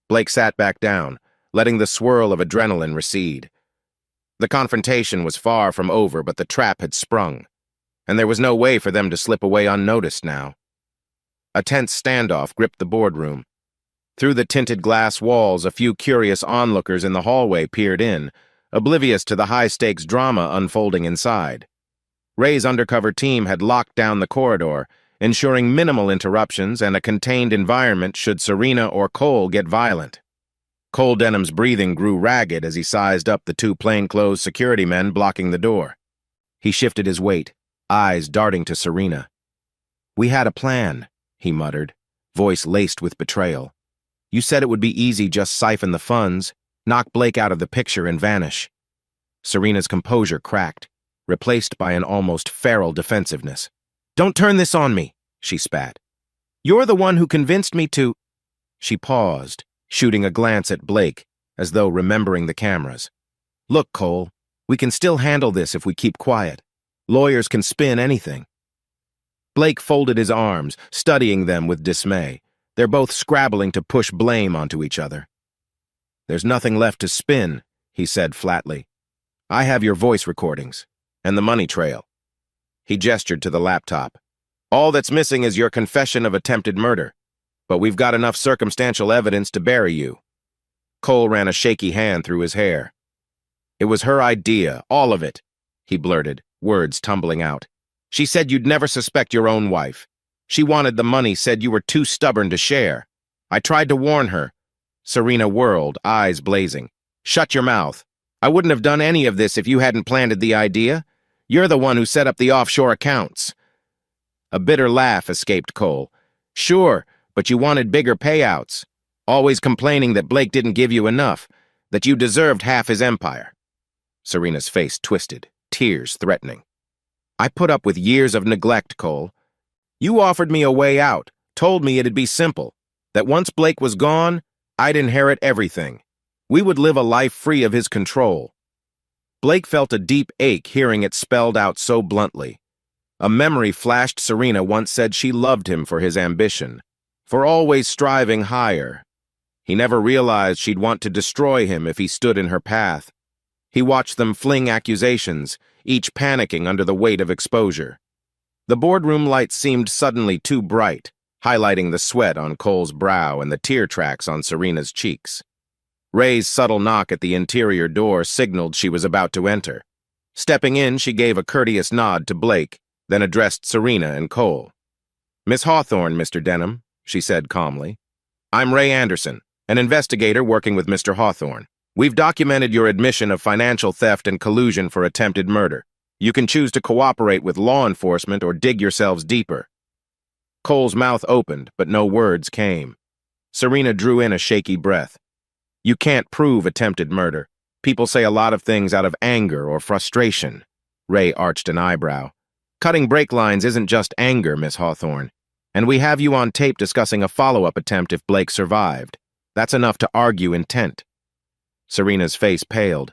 Blake sat back down, letting the swirl of adrenaline recede. The confrontation was far from over, but the trap had sprung, and there was no way for them to slip away unnoticed now. A tense standoff gripped the boardroom. Through the tinted glass walls, a few curious onlookers in the hallway peered in, oblivious to the high-stakes drama unfolding inside. Ray's undercover team had locked down the corridor, ensuring minimal interruptions and a contained environment should Serena or Cole get violent. Cole Denham's breathing grew ragged as he sized up the two plainclothes security men blocking the door. He shifted his weight, eyes darting to Serena. We had a plan, he muttered, voice laced with betrayal. You said it would be easy just siphon the funds, knock Blake out of the picture and vanish. Serena's composure cracked, replaced by an almost feral defensiveness. Don't turn this on me, she spat. You're the one who convinced me to... She paused, shooting a glance at Blake, as though remembering the cameras. Look, Cole, we can still handle this if we keep quiet. Lawyers can spin anything. Blake folded his arms, studying them with dismay. They're both scrabbling to push blame onto each other. There's nothing left to spin, he said flatly. I have your voice recordings, and the money trail. He gestured to the laptop. All that's missing is your confession of attempted murder, but we've got enough circumstantial evidence to bury you. Cole ran a shaky hand through his hair. It was her idea, all of it, he blurted, words tumbling out. She said you'd never suspect your own wife. She wanted the money, said you were too stubborn to share. I tried to warn her. Serena whirled, eyes blazing. Shut your mouth. I wouldn't have done any of this if you hadn't planted the idea. You're the one who set up the offshore accounts. A bitter laugh escaped Cole. Sure, but you wanted bigger payouts. Always complaining that Blake didn't give you enough, that you deserved half his empire. Serena's face twisted, tears threatening. I put up with years of neglect, Cole. You offered me a way out, told me it'd be simple, that once Blake was gone, I'd inherit everything. We would live a life free of his control. Blake felt a deep ache hearing it spelled out so bluntly. A memory flashed. Serena once said she loved him for his ambition, for always striving higher. He never realized she'd want to destroy him if he stood in her path. He watched them fling accusations, each panicking under the weight of exposure. The boardroom lights seemed suddenly too bright, highlighting the sweat on Cole's brow and the tear tracks on Serena's cheeks. Ray's subtle knock at the interior door signaled she was about to enter. Stepping in, she gave a courteous nod to Blake, then addressed Serena and Cole. Miss Hawthorne, Mr. Denham, she said calmly. I'm Ray Anderson, an investigator working with Mr. Hawthorne. We've documented your admission of financial theft and collusion for attempted murder. You can choose to cooperate with law enforcement or dig yourselves deeper. Cole's mouth opened, but no words came. Serena drew in a shaky breath. You can't prove attempted murder. People say a lot of things out of anger or frustration. Ray arched an eyebrow. Cutting brake lines isn't just anger, Miss Hawthorne. And we have you on tape discussing a follow-up attempt if Blake survived. That's enough to argue intent. Serena's face paled.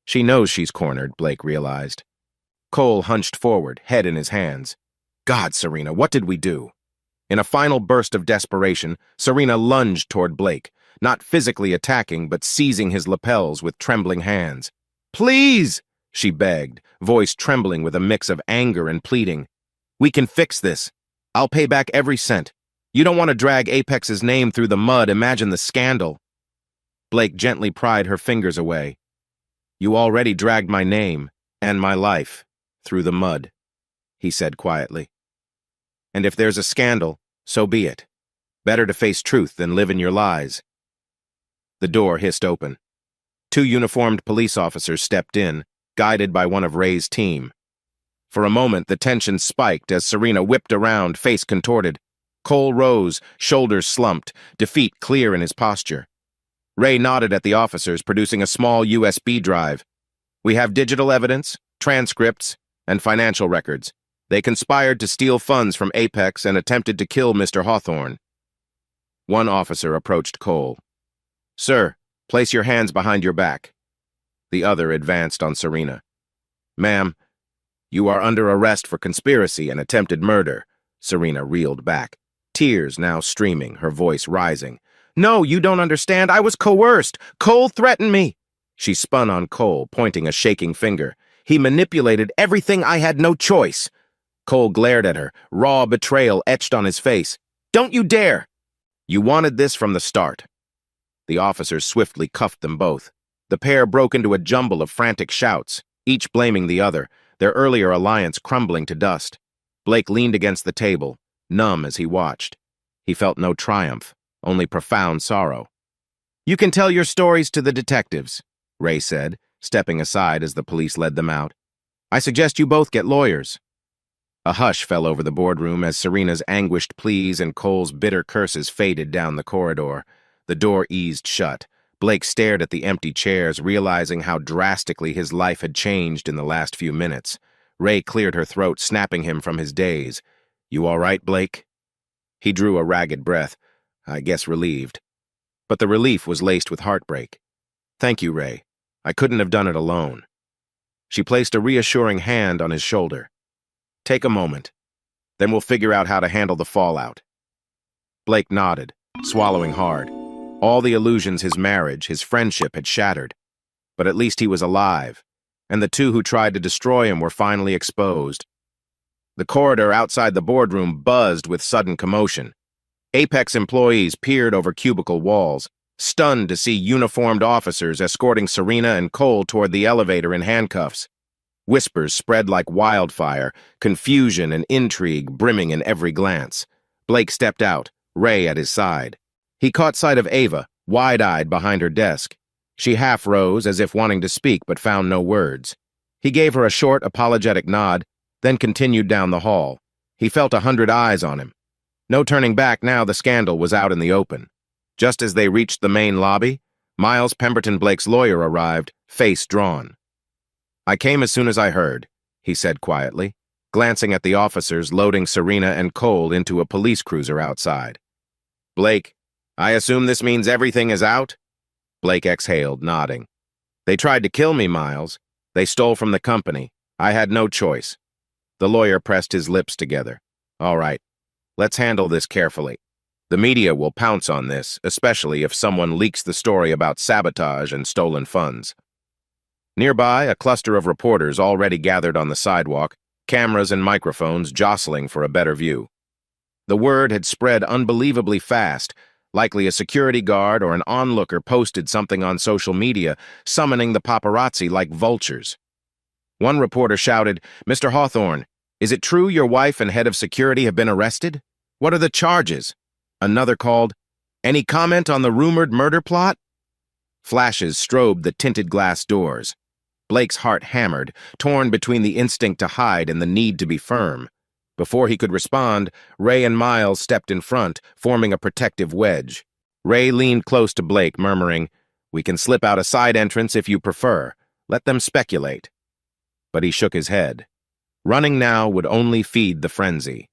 She knows she's cornered, Blake realized. Cole hunched forward, head in his hands. God, Serena, what did we do? In a final burst of desperation, Serena lunged toward Blake, not physically attacking, but seizing his lapels with trembling hands. Please, she begged, voice trembling with a mix of anger and pleading. We can fix this. I'll pay back every cent. You don't want to drag Apex's name through the mud. Imagine the scandal. Blake gently pried her fingers away. You already dragged my name and my life through the mud, he said quietly. And if there's a scandal, so be it. Better to face truth than live in your lies. The door hissed open. 2 uniformed police officers stepped in, guided by one of Ray's team. For a moment, the tension spiked as Serena whipped around, face contorted. Cole rose, shoulders slumped, defeat clear in his posture. Ray nodded at the officers, producing a small USB drive. We have digital evidence, transcripts, and financial records. They conspired to steal funds from Apex and attempted to kill Mr. Hawthorne. One officer approached Cole. Sir, place your hands behind your back. The other advanced on Serena. Ma'am, you are under arrest for conspiracy and attempted murder. Serena reeled back, tears now streaming, her voice rising. No, you don't understand. I was coerced. Cole threatened me. She spun on Cole, pointing a shaking finger. He manipulated everything. I had no choice. Cole glared at her, raw betrayal etched on his face. Don't you dare! You wanted this from the start. The officers swiftly cuffed them both. The pair broke into a jumble of frantic shouts, each blaming the other, their earlier alliance crumbling to dust. Blake leaned against the table, numb as he watched. He felt no triumph, only profound sorrow. You can tell your stories to the detectives, Ray said, stepping aside as the police led them out. I suggest you both get lawyers. A hush fell over the boardroom as Serena's anguished pleas and Cole's bitter curses faded down the corridor. The door eased shut. Blake stared at the empty chairs, realizing how drastically his life had changed in the last few minutes. Ray cleared her throat, snapping him from his daze. You all right, Blake? He drew a ragged breath, I guess relieved. But the relief was laced with heartbreak. Thank you, Ray. I couldn't have done it alone. She placed a reassuring hand on his shoulder. Take a moment. Then we'll figure out how to handle the fallout. Blake nodded, swallowing hard. All the illusions his marriage, his friendship had shattered. But at least he was alive, and the 2 who tried to destroy him were finally exposed. The corridor outside the boardroom buzzed with sudden commotion. Apex employees peered over cubicle walls, stunned to see uniformed officers escorting Serena and Cole toward the elevator in handcuffs. Whispers spread like wildfire, confusion and intrigue brimming in every glance. Blake stepped out, Ray at his side. He caught sight of Ava, wide-eyed behind her desk. She half rose as if wanting to speak but found no words. He gave her a short, apologetic nod, then continued down the hall. He felt 100 eyes on him. No turning back now. The scandal was out in the open. Just as they reached the main lobby, Miles Pemberton Blake's lawyer arrived, face drawn. I came as soon as I heard, he said quietly, glancing at the officers loading Serena and Cole into a police cruiser outside. Blake, I assume this means everything is out? Blake exhaled, nodding. They tried to kill me, Miles. They stole from the company. I had no choice. The lawyer pressed his lips together. All right, let's handle this carefully. The media will pounce on this, especially if someone leaks the story about sabotage and stolen funds. Nearby, a cluster of reporters already gathered on the sidewalk, cameras and microphones jostling for a better view. The word had spread unbelievably fast. Likely a security guard or an onlooker posted something on social media, summoning the paparazzi like vultures. One reporter shouted, Mr. Hawthorne, is it true your wife and head of security have been arrested? What are the charges? Another called, any comment on the rumored murder plot? Flashes strobed the tinted glass doors. Blake's heart hammered, torn between the instinct to hide and the need to be firm. Before he could respond, Ray and Miles stepped in front, forming a protective wedge. Ray leaned close to Blake, murmuring, we can slip out a side entrance if you prefer. Let them speculate. But he shook his head. Running now would only feed the frenzy.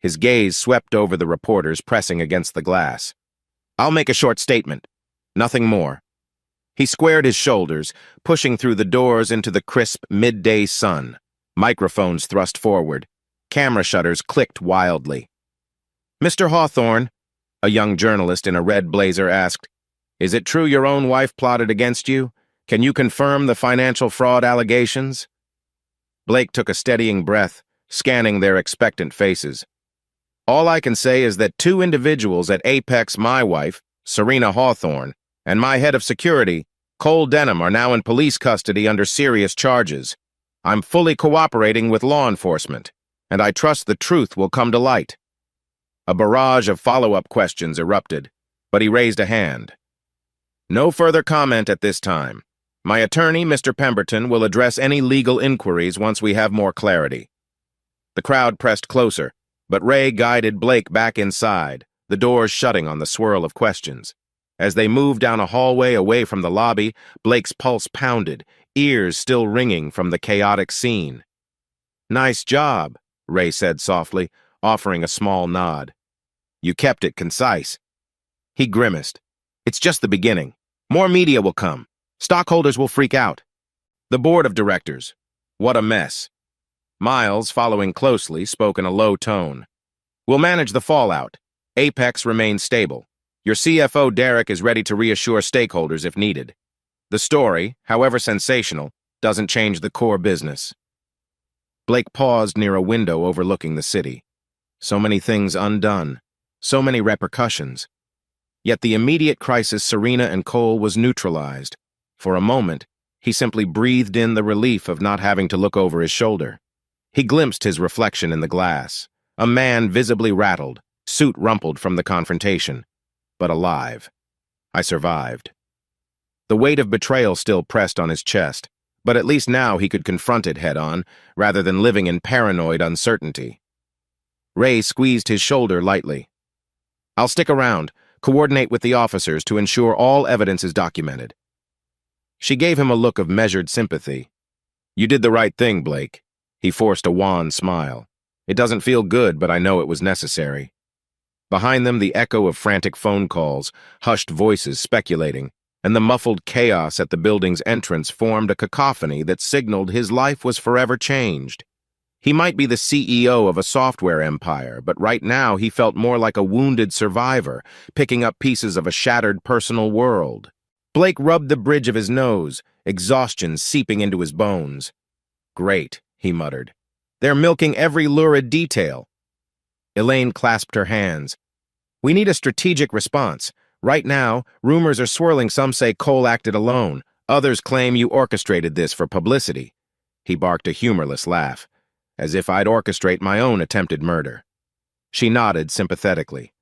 His gaze swept over the reporters pressing against the glass. I'll make a short statement, Nothing more. He squared his shoulders, pushing through the doors into the crisp midday sun. Microphones thrust forward. Camera shutters clicked wildly. "Mr. Hawthorne," a young journalist in a red blazer asked, "is it true your own wife plotted against you? Can you confirm the financial fraud allegations?" Blake took a steadying breath, scanning their expectant faces. "All I can say is that two individuals at Apex, my wife, Serena Hawthorne, and my head of security, Cole Denham, are now in police custody under serious charges. I'm fully cooperating with law enforcement, and I trust the truth will come to light." A barrage of follow-up questions erupted, but he raised a hand. "No further comment at this time. My attorney, Mr. Pemberton, will address any legal inquiries once we have more clarity." The crowd pressed closer, but Ray guided Blake back inside, the doors shutting on the swirl of questions. As they moved down a hallway away from the lobby, Blake's pulse pounded, ears still ringing from the chaotic scene. "Nice job," Ray said softly, offering a small nod. "You kept it concise." He grimaced. "It's just the beginning. More media will come. Stockholders will freak out. The board of directors. What a mess." Miles, following closely, spoke in a low tone. "We'll manage the fallout. Apex remains stable. Your CFO, Derek, is ready to reassure stakeholders if needed. The story, however sensational, doesn't change the core business." Blake paused near a window overlooking the city. So many things undone, so many repercussions. Yet the immediate crisis Serena and Cole was neutralized. For a moment, he simply breathed in the relief of not having to look over his shoulder. He glimpsed his reflection in the glass, a man visibly rattled, suit rumpled from the confrontation, but alive. "I survived." The weight of betrayal still pressed on his chest, but at least now he could confront it head-on, rather than living in paranoid uncertainty. Ray squeezed his shoulder lightly. "I'll stick around, coordinate with the officers to ensure all evidence is documented." She gave him a look of measured sympathy. "You did the right thing, Blake." He forced a wan smile. "It doesn't feel good, but I know it was necessary." Behind them, the echo of frantic phone calls, hushed voices speculating, and the muffled chaos at the building's entrance formed a cacophony that signaled his life was forever changed. He might be the CEO of a software empire, but right now he felt more like a wounded survivor, picking up pieces of a shattered personal world. Blake rubbed the bridge of his nose, exhaustion seeping into his bones. "Great," he muttered. "They're milking every lurid detail." Elaine clasped her hands. "We need a strategic response. Right now, rumors are swirling. Some say Cole acted alone. Others claim you orchestrated this for publicity." He barked a humorless laugh, as if I'd orchestrate my own attempted murder. She nodded sympathetically.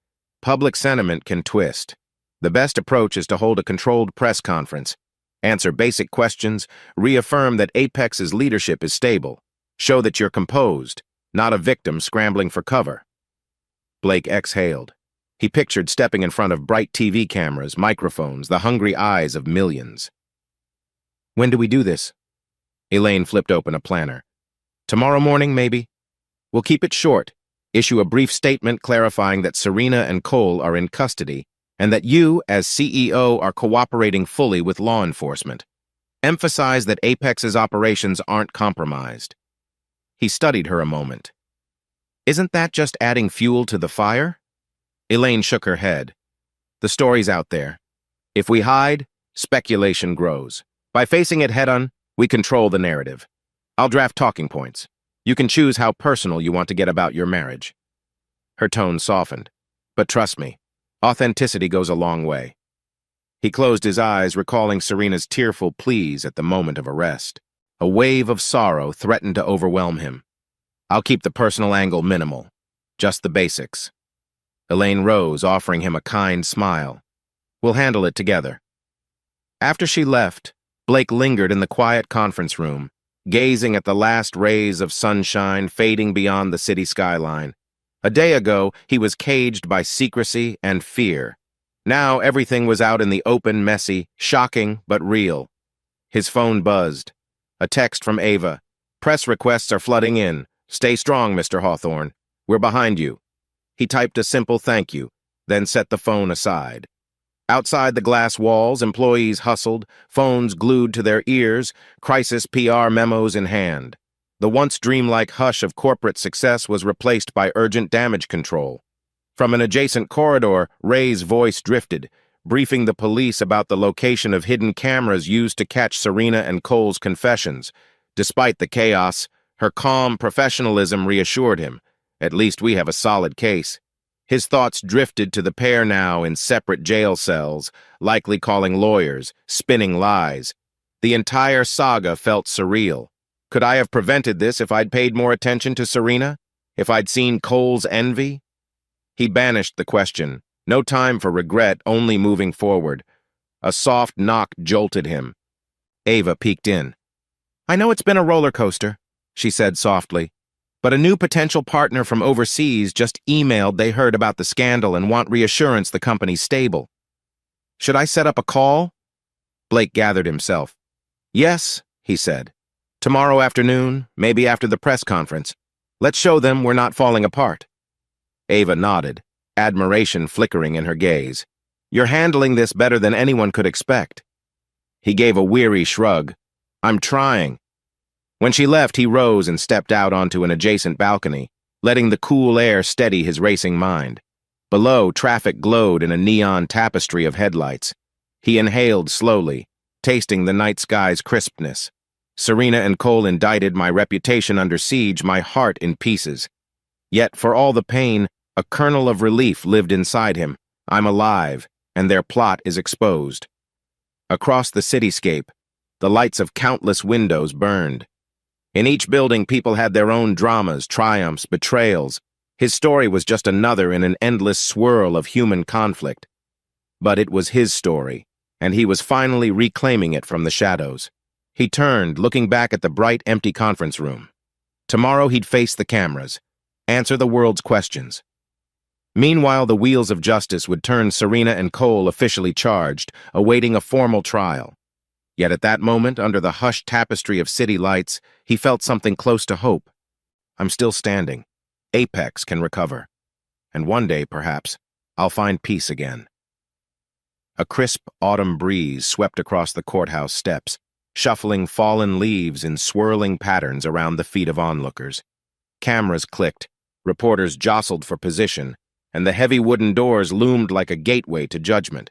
"Public sentiment can twist. The best approach is to hold a controlled press conference, answer basic questions, reaffirm that Apex's leadership is stable, show that you're composed, not a victim scrambling for cover." Blake exhaled. He pictured stepping in front of bright TV cameras, microphones, the hungry eyes of millions. "When do we do this?" Elaine flipped open a planner. "Tomorrow morning, maybe? We'll keep it short. Issue a brief statement clarifying that Serena and Cole are in custody and that you, as CEO, are cooperating fully with law enforcement. Emphasize that Apex's operations aren't compromised." He studied her a moment. "Isn't that just adding fuel to the fire?" Elaine shook her head. "The story's out there. If we hide, speculation grows. By facing it head-on, we control the narrative. I'll draft talking points. You can choose how personal you want to get about your marriage." Her tone softened. "But trust me, authenticity goes a long way." He closed his eyes, recalling Serena's tearful pleas at the moment of arrest. A wave of sorrow threatened to overwhelm him. "I'll keep the personal angle minimal. Just the basics." Elaine rose, offering him a kind smile. "We'll handle it together." After she left, Blake lingered in the quiet conference room, gazing at the last rays of sunshine fading beyond the city skyline. A day ago, he was caged by secrecy and fear. Now everything was out in the open, messy, shocking but real. His phone buzzed. A text from Ava. "Press requests are flooding in. Stay strong, Mr. Hawthorne. We're behind you." He typed a simple thank you, then set the phone aside. Outside the glass walls, employees hustled, phones glued to their ears, crisis PR memos in hand. The once dreamlike hush of corporate success was replaced by urgent damage control. From an adjacent corridor, Ray's voice drifted, briefing the police about the location of hidden cameras used to catch Serena and Cole's confessions. Despite the chaos, her calm professionalism reassured him. At least we have a solid case. His thoughts drifted to the pair now in separate jail cells, likely calling lawyers, spinning lies. The entire saga felt surreal. Could I have prevented this if I'd paid more attention to Serena? If I'd seen Cole's envy? He banished the question. No time for regret, only moving forward. A soft knock jolted him. Ava peeked in. "I know it's been a roller coaster," she said softly, "but a new potential partner from overseas just emailed they heard about the scandal and want reassurance the company's stable. Should I set up a call?" Blake gathered himself. "Yes," he said. "Tomorrow afternoon, maybe after the press conference. Let's show them we're not falling apart." Ava nodded, admiration flickering in her gaze. "You're handling this better than anyone could expect." He gave a weary shrug. "I'm trying." When she left, he rose and stepped out onto an adjacent balcony, letting the cool air steady his racing mind. Below, traffic glowed in a neon tapestry of headlights. He inhaled slowly, tasting the night sky's crispness. Serena and Cole indicted, my reputation under siege, my heart in pieces. Yet, for all the pain, a kernel of relief lived inside him. I'm alive, and their plot is exposed. Across the cityscape, the lights of countless windows burned. In each building, people had their own dramas, triumphs, betrayals. His story was just another in an endless swirl of human conflict. But it was his story, and he was finally reclaiming it from the shadows. He turned, looking back at the bright, empty conference room. Tomorrow he'd face the cameras, answer the world's questions. Meanwhile, the wheels of justice would turn Serena and Cole officially charged, awaiting a formal trial. Yet at that moment, under the hushed tapestry of city lights, he felt something close to hope. I'm still standing. Apex can recover. And one day, perhaps, I'll find peace again. A crisp autumn breeze swept across the courthouse steps, shuffling fallen leaves in swirling patterns around the feet of onlookers. Cameras clicked, reporters jostled for position, and the heavy wooden doors loomed like a gateway to judgment.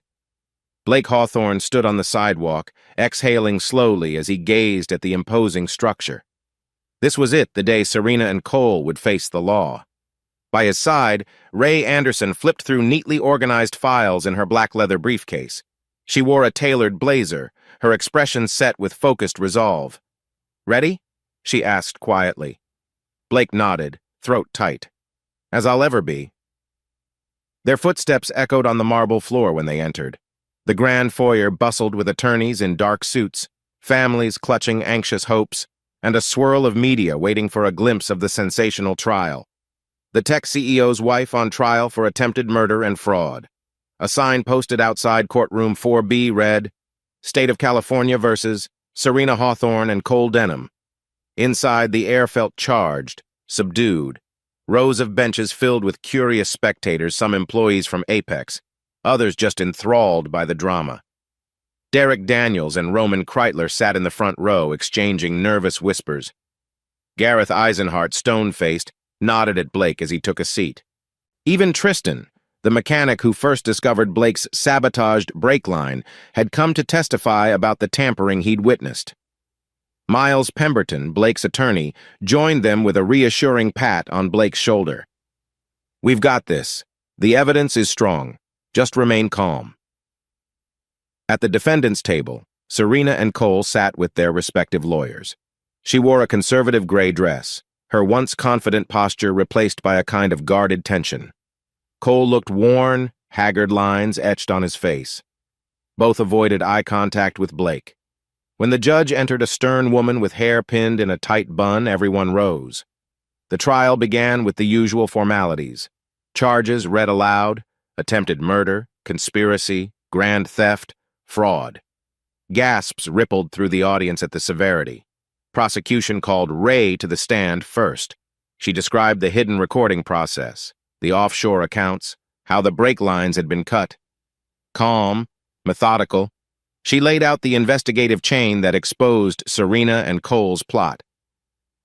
Blake Hawthorne stood on the sidewalk, exhaling slowly as he gazed at the imposing structure. This was it, the day Serena and Cole would face the law. By his side, Ray Anderson flipped through neatly organized files in her black leather briefcase. She wore a tailored blazer, her expression set with focused resolve. "Ready?" she asked quietly. Blake nodded, throat tight. "As I'll ever be." Their footsteps echoed on the marble floor when they entered. The grand foyer bustled with attorneys in dark suits, families clutching anxious hopes, and a swirl of media waiting for a glimpse of the sensational trial. The tech CEO's wife on trial for attempted murder and fraud. A sign posted outside courtroom 4B read, "State of California versus Serena Hawthorne and Cole Denham." Inside, the air felt charged, subdued. Rows of benches filled with curious spectators, some employees from Apex, others just enthralled by the drama. Derek Daniels and Roman Kreitler sat in the front row, exchanging nervous whispers. Gareth Eisenhart, stone-faced, nodded at Blake as he took a seat. Even Tristan, the mechanic who first discovered Blake's sabotaged brake line, had come to testify about the tampering he'd witnessed. Miles Pemberton, Blake's attorney, joined them with a reassuring pat on Blake's shoulder. "We've got this. The evidence is strong. Just remain calm." At the defendant's table, Serena and Cole sat with their respective lawyers. She wore a conservative gray dress, her once confident posture replaced by a kind of guarded tension. Cole looked worn, haggard lines etched on his face. Both avoided eye contact with Blake. When the judge entered a stern woman with hair pinned in a tight bun, everyone rose. The trial began with the usual formalities. Charges read aloud: attempted murder, conspiracy, grand theft, fraud. Gasps rippled through the audience at the severity. Prosecution called Ray to the stand first. She described the hidden recording process, the offshore accounts, how the brake lines had been cut. Calm, Methodical, she laid out the investigative chain that exposed Serena and Cole's plot.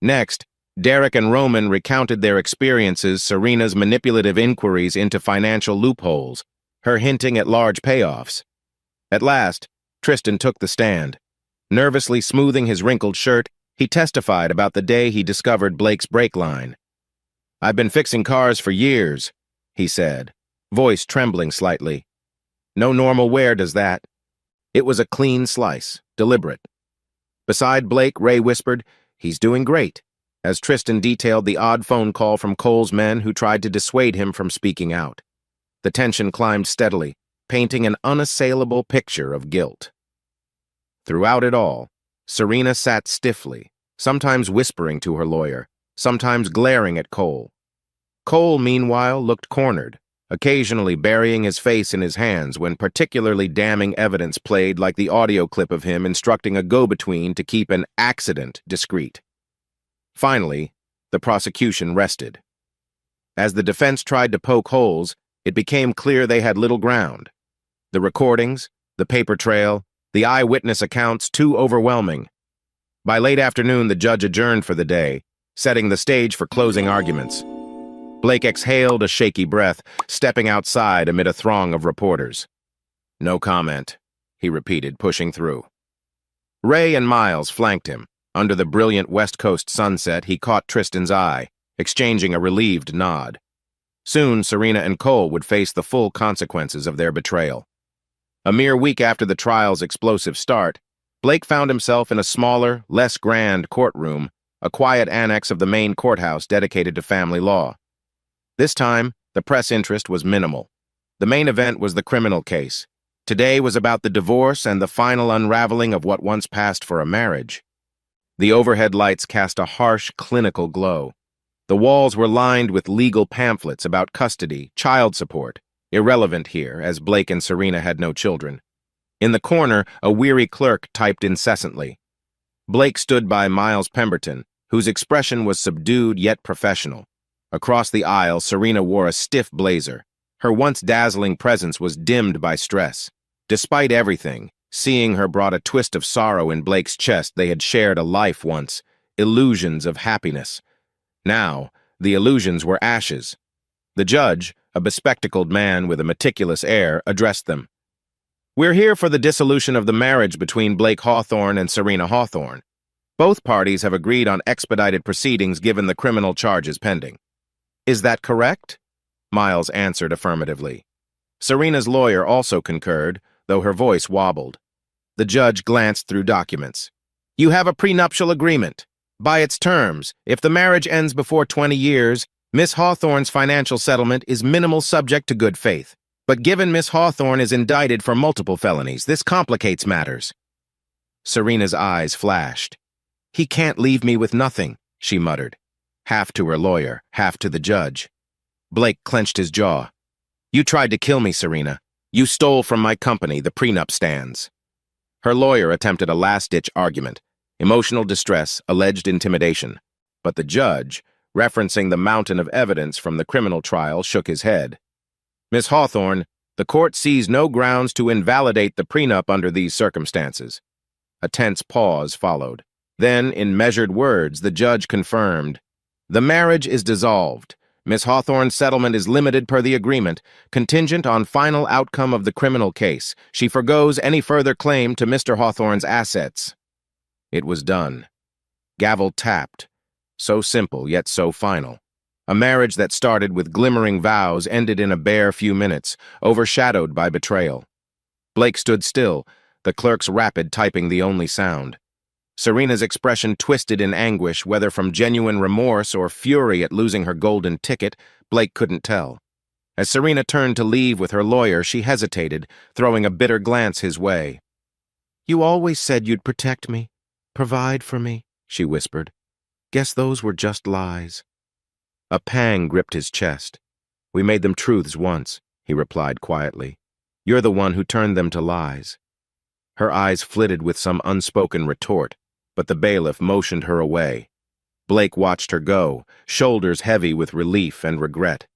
Next, Derek and Roman recounted their experiences, Serena's manipulative inquiries into financial loopholes, her hinting at large payoffs. At last, Tristan took the stand. Nervously smoothing his wrinkled shirt, he testified about the day he discovered Blake's brake line. "I've been fixing cars for years," he said, voice trembling slightly. "No normal wear does that." It was a clean slice, deliberate. Beside Blake, Ray whispered, "He's doing great," as Tristan detailed the odd phone call from Cole's men who tried to dissuade him from speaking out. The tension climbed steadily, painting an unassailable picture of guilt. Throughout it all, Serena sat stiffly, sometimes whispering to her lawyer, sometimes glaring at Cole. Cole, meanwhile, looked cornered, occasionally burying his face in his hands when particularly damning evidence played, like the audio clip of him instructing a go-between to keep an accident discreet. Finally, the prosecution rested. As the defense tried to poke holes, it became clear they had little ground. The recordings, the paper trail, the eyewitness accounts too overwhelming. By late afternoon, the judge adjourned for the day, setting the stage for closing arguments. Blake exhaled a shaky breath, stepping outside amid a throng of reporters. "No comment," he repeated, pushing through. Ray and Miles flanked him. Under the brilliant West Coast sunset, he caught Tristan's eye, exchanging a relieved nod. Soon, Serena and Cole would face the full consequences of their betrayal. A mere week after the trial's explosive start, Blake found himself in a smaller, less grand courtroom, a quiet annex of the main courthouse dedicated to family law. This time, the press interest was minimal. The main event was the criminal case. Today was about the divorce and the final unraveling of what once passed for a marriage. The overhead lights cast a harsh, clinical glow. The walls were lined with legal pamphlets about custody, child support, irrelevant here, as Blake and Serena had no children. In the corner, a weary clerk typed incessantly. Blake stood by Miles Pemberton, whose expression was subdued yet professional. Across the aisle, Serena wore a stiff blazer. Her once dazzling presence was dimmed by stress. Despite everything, seeing her brought a twist of sorrow in Blake's chest. They had shared a life once, illusions of happiness. Now, the illusions were ashes. The judge, a bespectacled man with a meticulous air, addressed them. "We're here for the dissolution of the marriage between Blake Hawthorne and Serena Hawthorne. Both parties have agreed on expedited proceedings given the criminal charges pending." "Is that correct?" Miles answered affirmatively. Serena's lawyer also concurred, though her voice wobbled. The judge glanced through documents. "You have a prenuptial agreement. By its terms, if the marriage ends before 20 years, Miss Hawthorne's financial settlement is minimal, subject to good faith. But given Miss Hawthorne is indicted for multiple felonies, this complicates matters." Serena's eyes flashed. "He can't leave me with nothing," she muttered, half to her lawyer, half to the judge. Blake clenched his jaw. "You tried to kill me, Serena. You stole from my company, the prenup stands." Her lawyer attempted a last-ditch argument, emotional distress, alleged intimidation. But the judge, referencing the mountain of evidence from the criminal trial, shook his head. "Miss Hawthorne, the court sees no grounds to invalidate the prenup under these circumstances." A tense pause followed. Then, in measured words, the judge confirmed, "The marriage is dissolved. Miss Hawthorne's settlement is limited per the agreement, contingent on final outcome of the criminal case. She forgoes any further claim to Mr. Hawthorne's assets." It was done. Gavel tapped. So simple, yet so final. A marriage that started with glimmering vows ended in a bare few minutes, overshadowed by betrayal. Blake stood still, the clerk's rapid typing the only sound. Serena's expression twisted in anguish, whether from genuine remorse or fury at losing her golden ticket, Blake couldn't tell. As Serena turned to leave with her lawyer, she hesitated, throwing a bitter glance his way. "You always said you'd protect me, provide for me," she whispered. "Guess those were just lies." A pang gripped his chest. "We made them truths once," he replied quietly. "You're the one who turned them to lies." Her eyes flitted with some unspoken retort, but the bailiff motioned her away. Blake watched her go, shoulders heavy with relief and regret.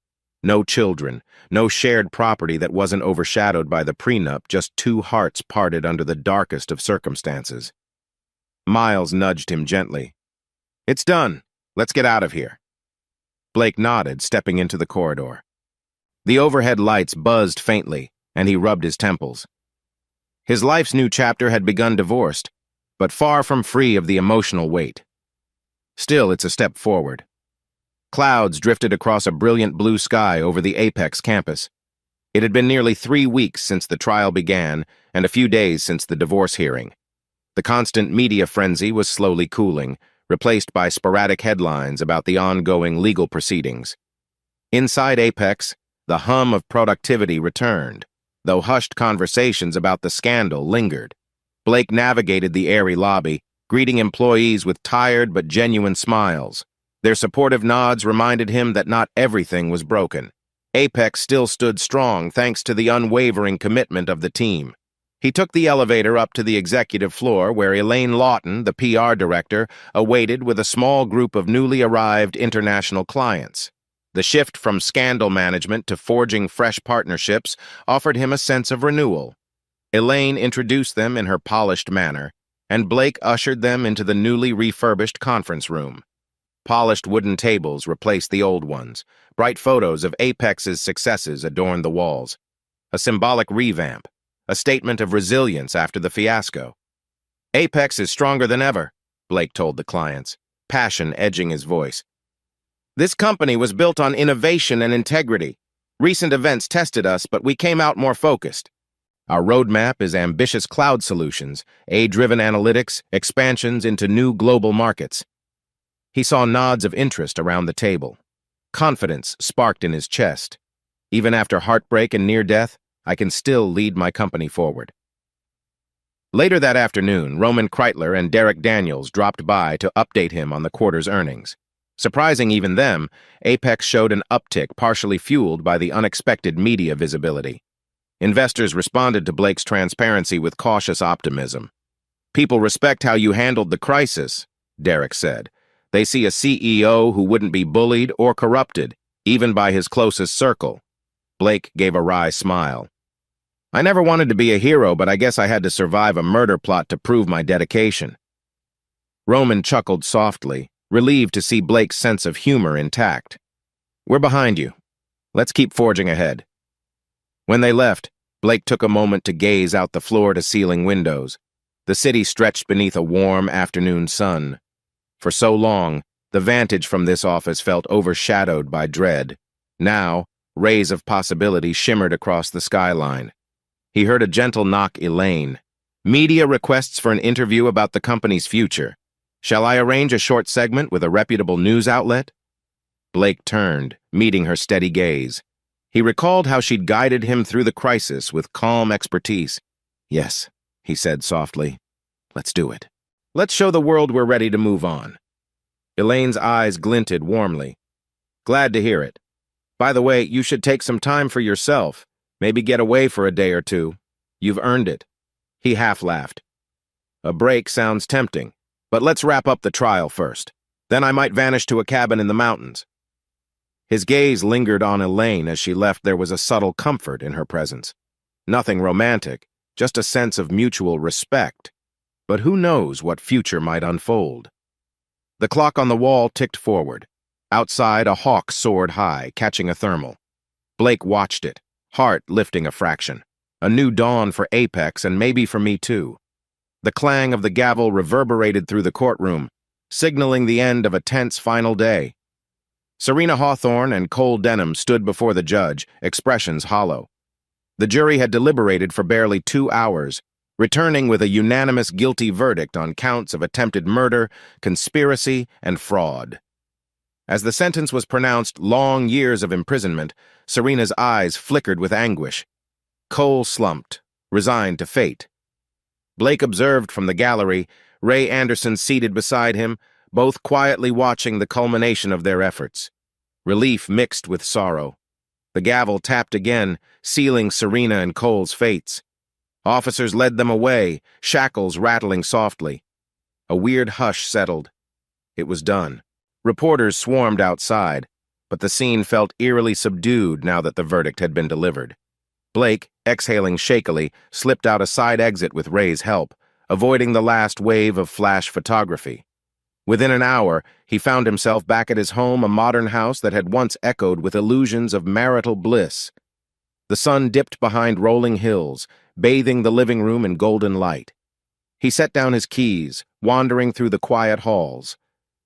No children, no shared property that wasn't overshadowed by the prenup, just two hearts parted under the darkest of circumstances. Miles nudged him gently. "It's done. Let's get out of here." Blake nodded, stepping into the corridor. The overhead lights buzzed faintly, and he rubbed his temples. His life's new chapter had begun divorced, but far from free of the emotional weight. Still, it's a step forward. Clouds drifted across a brilliant blue sky over the Apex campus. It had been nearly 3 weeks since the trial began and a few days since the divorce hearing. The constant media frenzy was slowly cooling, replaced by sporadic headlines about the ongoing legal proceedings. Inside Apex, the hum of productivity returned, though hushed conversations about the scandal lingered. Blake navigated the airy lobby, greeting employees with tired but genuine smiles. Their supportive nods reminded him that not everything was broken. Apex still stood strong thanks to the unwavering commitment of the team. He took the elevator up to the executive floor where Elaine Lawton, the PR director, awaited with a small group of newly arrived international clients. The shift from scandal management to forging fresh partnerships offered him a sense of renewal. Elaine introduced them in her polished manner, and Blake ushered them into the newly refurbished conference room. Polished wooden tables replaced the old ones. Bright photos of Apex's successes adorned the walls. A symbolic revamp, a statement of resilience after the fiasco. "Apex is stronger than ever," Blake told the clients, passion edging his voice. "This company was built on innovation and integrity. Recent events tested us, but we came out more focused. Our roadmap is ambitious cloud solutions, AI-driven analytics, expansions into new global markets." He saw nods of interest around the table. Confidence sparked in his chest. Even after heartbreak and near death, I can still lead my company forward. Later that afternoon, Roman Kreitler and Derek Daniels dropped by to update him on the quarter's earnings. Surprising even them, Apex showed an uptick partially fueled by the unexpected media visibility. Investors responded to Blake's transparency with cautious optimism. "People respect how you handled the crisis," Derek said. "They see a CEO who wouldn't be bullied or corrupted, even by his closest circle." Blake gave a wry smile. "I never wanted to be a hero, but I guess I had to survive a murder plot to prove my dedication." Roman chuckled softly, relieved to see Blake's sense of humor intact. "We're behind you. Let's keep forging ahead." When they left, Blake took a moment to gaze out the floor-to-ceiling windows. The city stretched beneath a warm afternoon sun. For so long, the vantage from this office felt overshadowed by dread. Now, rays of possibility shimmered across the skyline. He heard a gentle knock. "Elaine. Media requests for an interview about the company's future. Shall I arrange a short segment with a reputable news outlet?" Blake turned, meeting her steady gaze. He recalled how she'd guided him through the crisis with calm expertise. "Yes," he said softly. "Let's do it. Let's show the world we're ready to move on." Elaine's eyes glinted warmly. "Glad to hear it. By the way, you should take some time for yourself. Maybe get away for a day or two. You've earned it." He half laughed. "A break sounds tempting, but let's wrap up the trial first. Then I might vanish to a cabin in the mountains." His gaze lingered on Elaine as she left. There was a subtle comfort in her presence. Nothing romantic, just a sense of mutual respect. But who knows what future might unfold? The clock on the wall ticked forward. Outside, a hawk soared high, catching a thermal. Blake watched it, heart lifting a fraction. A new dawn for Apex, and maybe for me too. The clang of the gavel reverberated through the courtroom, signaling the end of a tense final day. Serena Hawthorne and Cole Denham stood before the judge, expressions hollow. The jury had deliberated for barely 2 hours, returning with a unanimous guilty verdict on counts of attempted murder, conspiracy, and fraud. As the sentence was pronounced, long years of imprisonment, Serena's eyes flickered with anguish. Cole slumped, resigned to fate. Blake observed from the gallery, Ray Anderson seated beside him, both quietly watching the culmination of their efforts. Relief mixed with sorrow. The gavel tapped again, sealing Serena and Cole's fates. Officers led them away, shackles rattling softly. A weird hush settled. It was done. Reporters swarmed outside. but the scene felt eerily subdued now that the verdict had been delivered. Blake, exhaling shakily, slipped out a side exit with Ray's help, avoiding the last wave of flash photography. Within an hour, he found himself back at his home, a modern house that had once echoed with illusions of marital bliss. The sun dipped behind rolling hills, bathing the living room in golden light. He set down his keys, wandering through the quiet halls.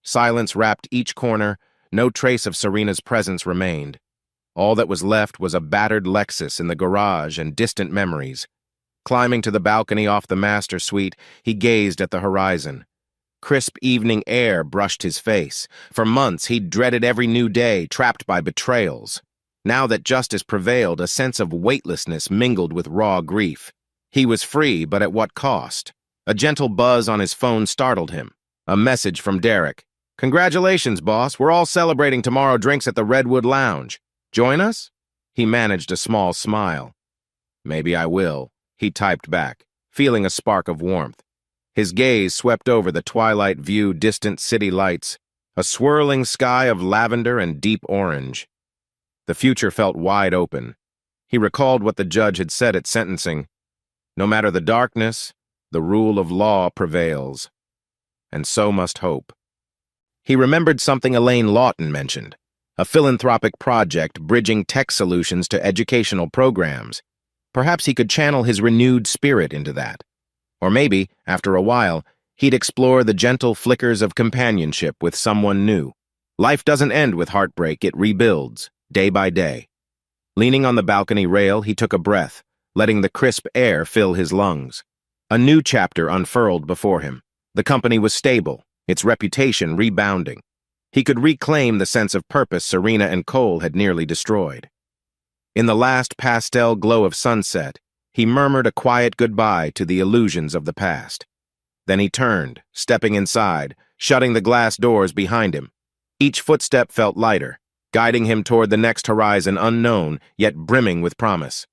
Silence wrapped each corner, no trace of Serena's presence remained. All that was left was a battered Lexus in the garage and distant memories. Climbing to the balcony off the master suite, he gazed at the horizon. Crisp evening air brushed his face. For months, he'd dreaded every new day, trapped by betrayals. Now that justice prevailed, a sense of weightlessness mingled with raw grief. He was free, but at what cost? A gentle buzz on his phone startled him. A message from Derek. "Congratulations, boss. We're all celebrating tomorrow drinks at the Redwood Lounge. Join us?" He managed a small smile. "Maybe I will," he typed back, feeling a spark of warmth. His gaze swept over the twilight view, distant city lights, a swirling sky of lavender and deep orange. The future felt wide open. He recalled what the judge had said at sentencing. No matter the darkness, the rule of law prevails. And so must hope. He remembered something Elaine Lawton mentioned, a philanthropic project bridging tech solutions to educational programs. Perhaps he could channel his renewed spirit into that. Or maybe, after a while, he'd explore the gentle flickers of companionship with someone new. Life doesn't end with heartbreak, it rebuilds, day by day. Leaning on the balcony rail, he took a breath, letting the crisp air fill his lungs. A new chapter unfurled before him. The company was stable, its reputation rebounding. He could reclaim the sense of purpose Serena and Cole had nearly destroyed. In the last pastel glow of sunset, he murmured a quiet goodbye to the illusions of the past. Then he turned, stepping inside, shutting the glass doors behind him. Each footstep felt lighter, guiding him toward the next horizon unknown, yet brimming with promise.